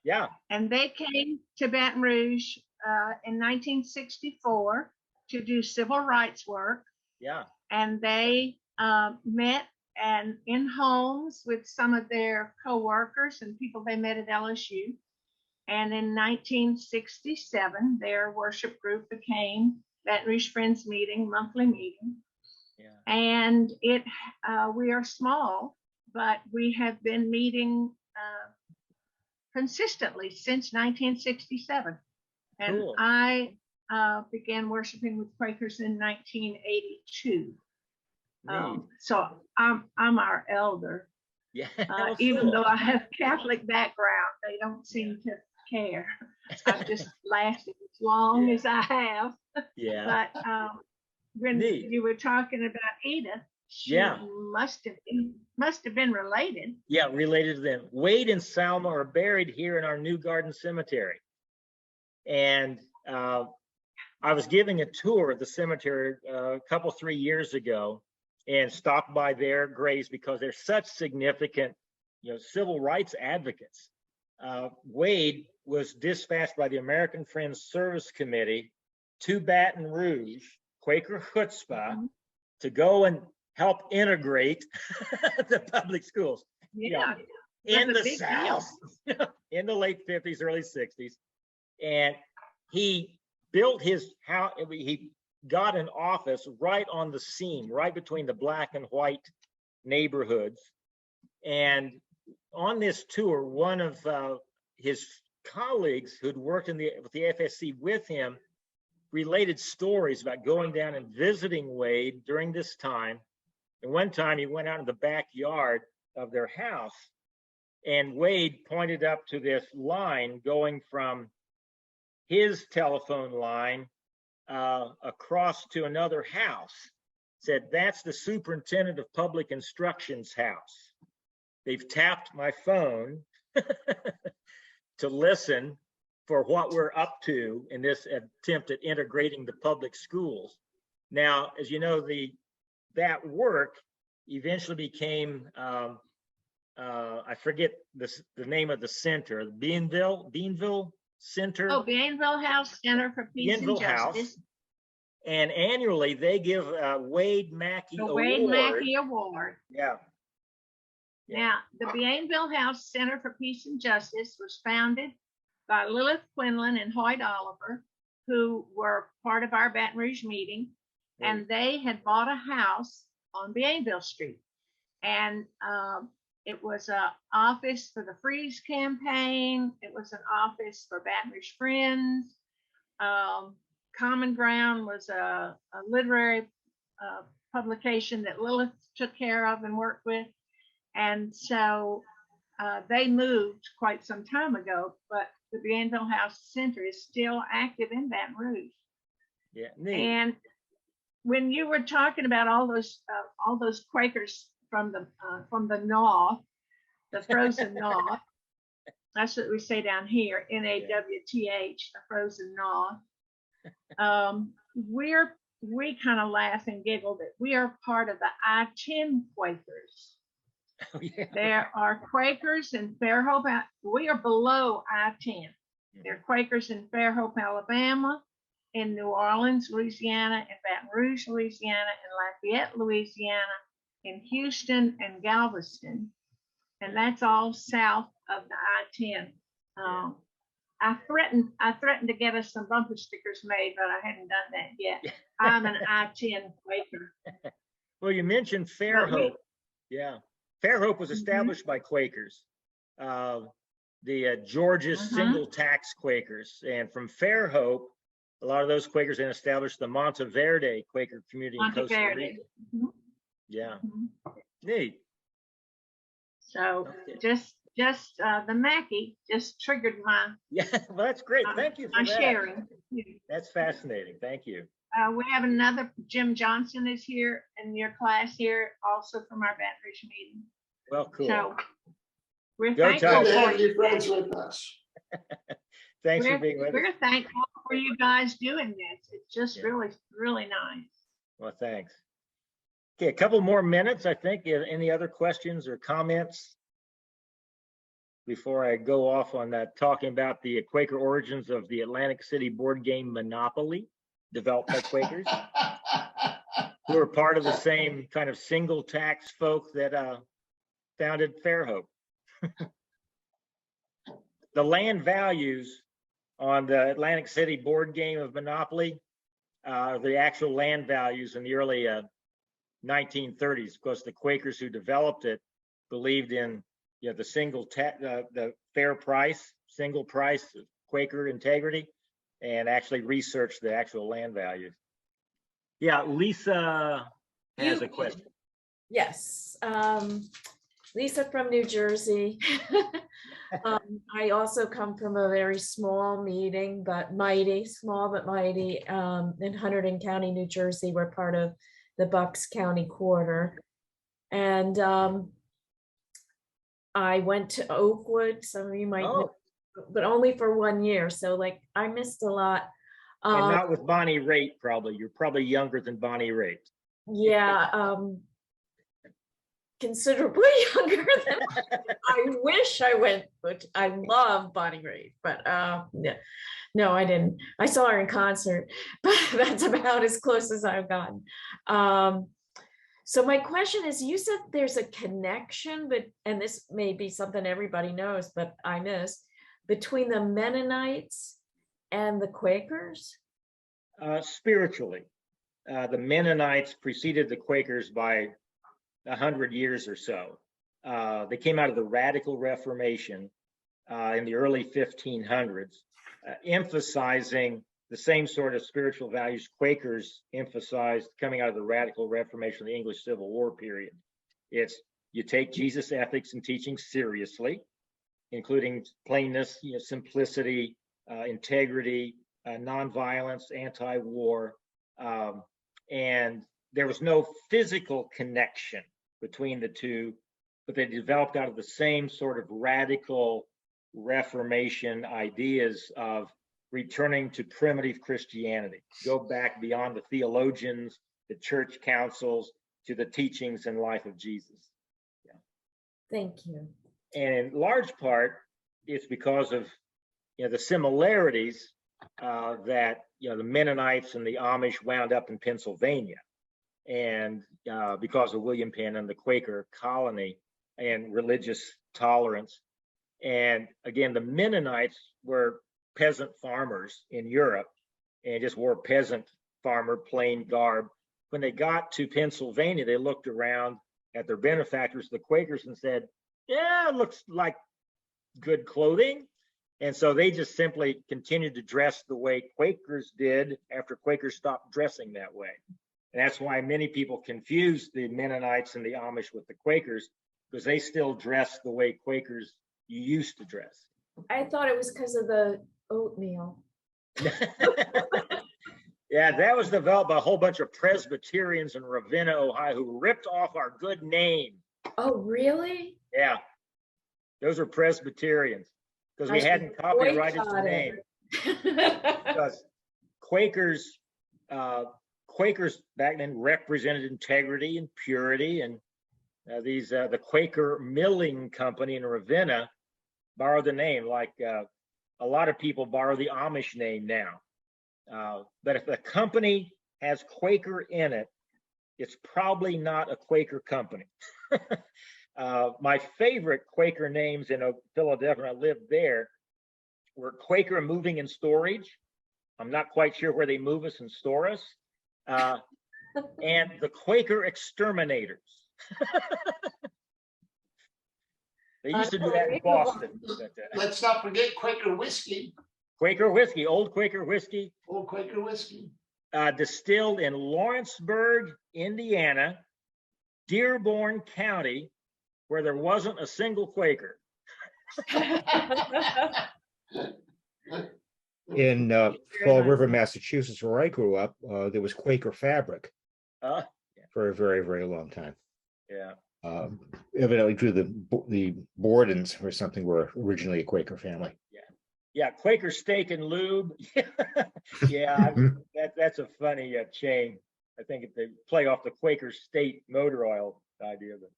Speaker 2: yeah,
Speaker 4: And they came to Baton Rouge in 1964 to do civil rights work.
Speaker 2: yeah,
Speaker 4: And they met and in homes with some of their co-workers and people they met at LSU. And in 1967, their worship group became Baton Rouge Friends Meeting, monthly meeting.
Speaker 2: yeah.
Speaker 4: And we are small, but we have been meeting consistently since 1967. And
Speaker 2: Cool.
Speaker 4: I began worshiping with Quakers in 1982.
Speaker 2: Neat.
Speaker 4: So I'm our elder.
Speaker 2: Yeah.
Speaker 4: Even
Speaker 2: cool.
Speaker 4: though I have Catholic background, they don't seem to care. I've just lasted as long
Speaker 2: Yeah.
Speaker 4: as I have.
Speaker 2: Yeah.
Speaker 4: But when
Speaker 2: Neat.
Speaker 4: you were talking about Edith, she
Speaker 2: Yeah.
Speaker 4: must have been related.
Speaker 2: Yeah, related to them. Wade and Salma are buried here in our New Garden Cemetery. And I was giving a tour of the cemetery a couple, 3 years ago and stopped by their graves because they're such significant, civil rights advocates. Wade was dispatched by the American Friends Service Committee to Baton Rouge, Quaker chutzpah, to go and help integrate the public schools.
Speaker 4: Yeah.
Speaker 2: In
Speaker 4: That's a
Speaker 2: the
Speaker 4: big
Speaker 2: South, in the late 50s, early 60s. And he built his house, he got an office right on the seam, right between the black and white neighborhoods. And on this tour, one of his colleagues who'd worked with the FSC with him related stories about going down and visiting Wade during this time. And one time he went out in the backyard of their house, and Wade pointed up to this line going from his telephone line across to another house. Said, "That's the superintendent of public instruction's house. They've tapped my phone to listen for what we're up to in this attempt at integrating the public schools." Now, as you know, that work eventually became, I forget the name of the center, Beanville Center.
Speaker 4: Oh, Bienville House Center for Peace and
Speaker 2: Bienville House.
Speaker 4: Justice.
Speaker 2: And annually they give a Wade Mackey
Speaker 4: The
Speaker 2: Award.
Speaker 4: Wade Mackey Award.
Speaker 2: Yeah.
Speaker 4: Now, the Bienville House Center for Peace and Justice was founded by Lilith Quinlan and Hoyt Oliver, who were part of our Baton Rouge meeting, and they had bought a house on Bienville Street. And it was an office for the Freeze campaign. It was an office for Baton Rouge Friends. Common Ground was a literary publication that Lilith took care of and worked with. And so they moved quite some time ago, but the Bienville House Center is still active in Baton Rouge.
Speaker 2: Yeah, neat.
Speaker 4: And when you were talking about all those Quakers from the north, the frozen north, that's what we say down here, NAWTH, the frozen north. We kind of laugh and giggle that we are part of the I-10 Quakers.
Speaker 2: Oh, yeah.
Speaker 4: There are Quakers in Fairhope. We are below I-10. There are Quakers in Fairhope, Alabama, in New Orleans, Louisiana, in Baton Rouge, Louisiana, in Lafayette, Louisiana, in Houston and Galveston. And that's all south of the I-10. I threatened to get us some bumper stickers made, but I hadn't done that yet. I'm an I-10 Quaker.
Speaker 2: Well, you mentioned Fairhope. Yeah. Fairhope was established by Quakers, the Georgia single tax Quakers. And from Fairhope, a lot of those Quakers then established the Monteverde Quaker community in Costa Rica. Yeah. Neat.
Speaker 4: So just the Mackey just triggered my
Speaker 2: Well, that's great. Thank you for
Speaker 4: my
Speaker 2: that.
Speaker 4: sharing.
Speaker 2: That's fascinating. Thank you.
Speaker 4: We have another, Jim Johnson is here in your class here, also from our Baton Rouge meeting.
Speaker 2: Well, cool.
Speaker 4: So we're
Speaker 2: Go
Speaker 4: thankful
Speaker 1: Good to
Speaker 2: Tigers.
Speaker 1: have
Speaker 4: for
Speaker 1: you friends with us.
Speaker 2: Thanks for being with us.
Speaker 4: we're thankful for you guys doing this. It's just really, really nice.
Speaker 2: Well, thanks. Okay, a couple more minutes, I think. Any other questions or comments before I go off on that, talking about the Quaker origins of the Atlantic City board game Monopoly, developed by Quakers, who are part of the same kind of single tax folk that founded Fairhope. The land values on the Atlantic City board game of Monopoly, the actual land values in the early 1930s, because the Quakers who developed it believed in the fair price, single price, Quaker integrity, and actually researched the actual land values. Yeah, Lisa has a question.
Speaker 6: Yes, Lisa from New Jersey. I also come from a very small meeting, but mighty, small but mighty, in Hunterdon County, New Jersey. We're part of the Bucks County Quarter. And I went to Oakwood, some of you might know, but only for 1 year. So like I missed a lot.
Speaker 2: And not with Bonnie Raitt, probably. You're probably younger than Bonnie Raitt.
Speaker 6: Yeah, considerably younger than I wish I went, but I love Bonnie Raitt, but no, I didn't. I saw her in concert, but that's about as close as I've gotten. So my question is, you said there's a connection, but, and this may be something everybody knows, but I missed, between the Mennonites and the Quakers?
Speaker 2: Spiritually, the Mennonites preceded the Quakers by 100 years or so. They came out of the Radical Reformation in the early 1500s, emphasizing the same sort of spiritual values Quakers emphasized coming out of the Radical Reformation, the English Civil War period. It's you take Jesus' ethics and teaching seriously, including plainness, simplicity, integrity, nonviolence, anti-war, and there was no physical connection between the two, but they developed out of the same sort of radical Reformation ideas of returning to primitive Christianity, go back beyond the theologians, the church councils, to the teachings and life of Jesus. Yeah.
Speaker 6: Thank you.
Speaker 2: And in large part, it's because of the similarities that the Mennonites and the Amish wound up in Pennsylvania, and because of William Penn and the Quaker colony and religious tolerance. And again, the Mennonites were peasant farmers in Europe and just wore peasant farmer plain garb. When they got to Pennsylvania, they looked around at their benefactors, the Quakers, and said, yeah, it looks like good clothing. And so they just simply continued to dress the way Quakers did after Quakers stopped dressing that way. And that's why many people confuse the Mennonites and the Amish with the Quakers, because they still dress the way Quakers used to dress.
Speaker 6: I thought it was because of the oatmeal.
Speaker 2: Yeah, that was developed by a whole bunch of Presbyterians in Ravenna, Ohio, who ripped off our good name.
Speaker 6: Oh, really?
Speaker 2: Yeah, those are Presbyterians, because we hadn't copyrighted the name. Because Quakers back then represented integrity and purity, and the Quaker Milling Company in Ravenna borrowed the name, like a lot of people borrow the Amish name now. But if a company has Quaker in it, it's probably not a Quaker company. My favorite Quaker names in Philadelphia, when I lived there, were Quaker Moving and Storage. I'm not quite sure where they move us and store us. And the Quaker Exterminators. They used to do that in Boston.
Speaker 1: Let's not forget Quaker Whiskey.
Speaker 2: Quaker Whiskey, old Quaker Whiskey.
Speaker 1: Old Quaker Whiskey.
Speaker 2: Distilled in Lawrenceburg, Indiana, Dearborn County, where there wasn't a single Quaker.
Speaker 7: In Fall River, Massachusetts, where I grew up, there was Quaker Fabric for a very, very long time.
Speaker 2: Yeah.
Speaker 7: Evidently, the Bordens or something were originally a Quaker family.
Speaker 2: Yeah, Quaker Steak and Lube. Yeah, that's a funny chain. I think if they play off the Quaker State motor oil idea. But,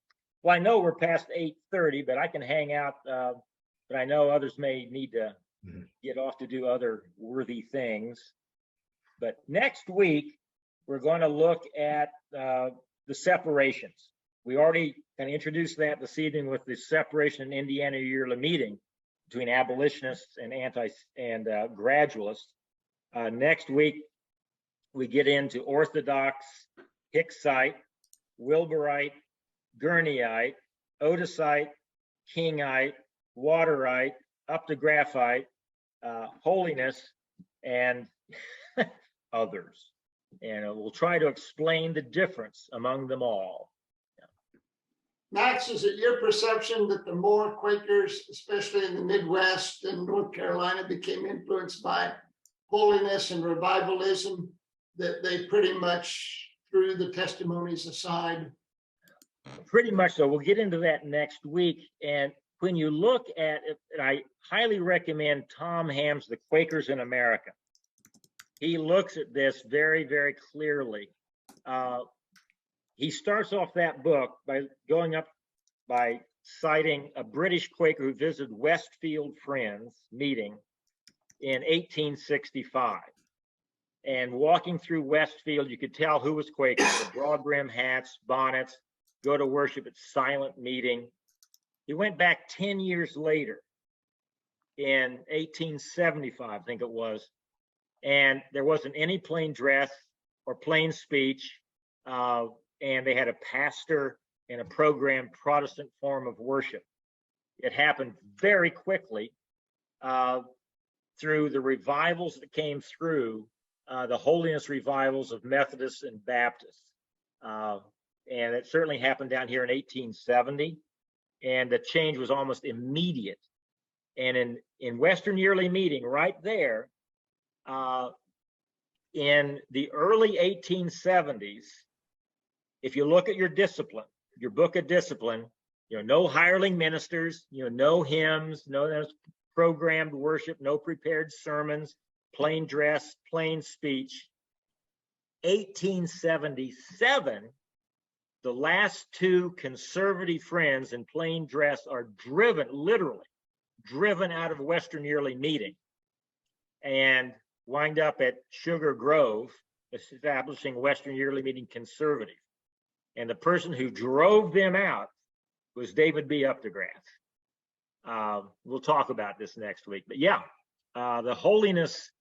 Speaker 2: well, I know we're past 8:30, but I can hang out. But I know others may need to get off to do other worthy things. But next week, we're going to look at the separations. We already kind of introduced that this evening with the separation in Indiana yearly meeting between abolitionists and gradualists. Next week, we get into Orthodox, Hicksite, Wilburite, Gurneyite, Otisite, Kingite, Waterite, up to Graphite, Holiness, and others. And we'll try to explain the difference among them all.
Speaker 1: Max, is it your perception that the more Quakers, especially in the Midwest and North Carolina, became influenced by holiness and revivalism, that they pretty much threw the testimonies aside?
Speaker 2: Pretty much so. We'll get into that next week. And when you look at it, and I highly recommend Tom Ham's The Quakers in America. He looks at this very, very clearly. He starts off that book by citing a British Quaker who visited Westfield Friends meeting in 1865. And walking through Westfield, you could tell who was Quaker. The broad brim hats, bonnets, go to worship at silent meeting. He went back 10 years later in 1875, I think it was, and there wasn't any plain dress or plain speech. And they had a pastor and a programmed Protestant form of worship. It happened very quickly through the revivals that came through, the holiness revivals of Methodists and Baptists. And it certainly happened down here in 1870. And the change was almost immediate. And in Western Yearly Meeting, right there, in the early 1870s, if you look at your discipline, your book of discipline, no hireling ministers, no hymns, no programmed worship, no prepared sermons, plain dress, plain speech. 1877, the last two conservative friends in plain dress are literally driven out of Western Yearly Meeting and wind up at Sugar Grove, establishing Western Yearly Meeting Conservative. And the person who drove them out was David B. Updegraff. We'll talk about this next week. But yeah, the holiness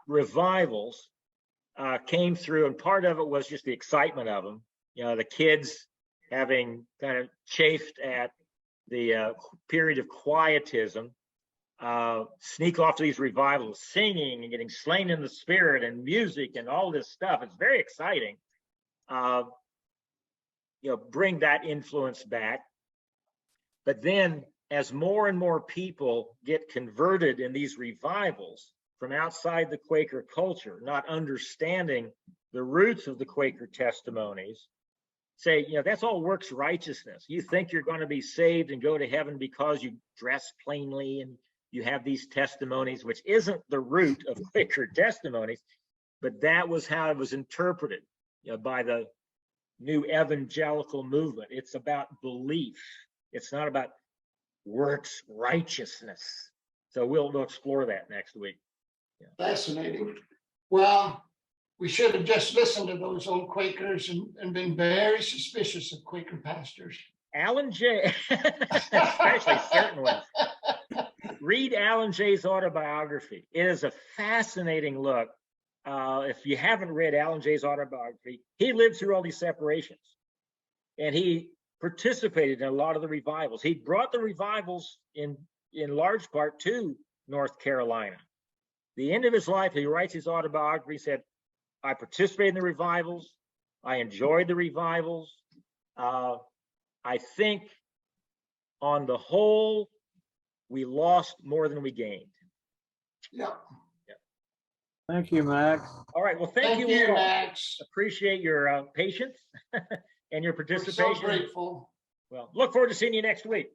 Speaker 2: revivals came through, and part of it was just the excitement of them. The kids having kind of chafed at the period of quietism, sneak off to these revivals, singing and getting slain in the spirit and music and all this stuff. It's very exciting. Bring that influence back. But then as more and more people get converted in these revivals from outside the Quaker culture, not understanding the roots of the Quaker testimonies, say, that's all works righteousness. You think you're going to be saved and go to heaven because you dress plainly and you have these testimonies, which isn't the root of Quaker testimonies, but that was how it was interpreted by the new evangelical movement. It's about belief. It's not about works righteousness. So we'll explore that next week.
Speaker 1: Fascinating. Well, we should have just listened to those old Quakers and been very suspicious of Quaker pastors.
Speaker 2: Alan J, especially certain ones. Read Alan J's autobiography. It is a fascinating look. If you haven't read Alan J's autobiography, he lived through all these separations, and he participated in a lot of the revivals. He brought the revivals in large part to North Carolina. The end of his life, he writes his autobiography, said, I participated in the revivals. I enjoyed the revivals. I think on the whole, we lost more than we gained.
Speaker 1: Yeah.
Speaker 5: Thank you, Max.
Speaker 2: All right. Well, thank you all.
Speaker 1: Max.
Speaker 2: Appreciate your patience and your
Speaker 1: We're
Speaker 2: participation.
Speaker 1: so grateful.
Speaker 2: Well, look forward to seeing you next week.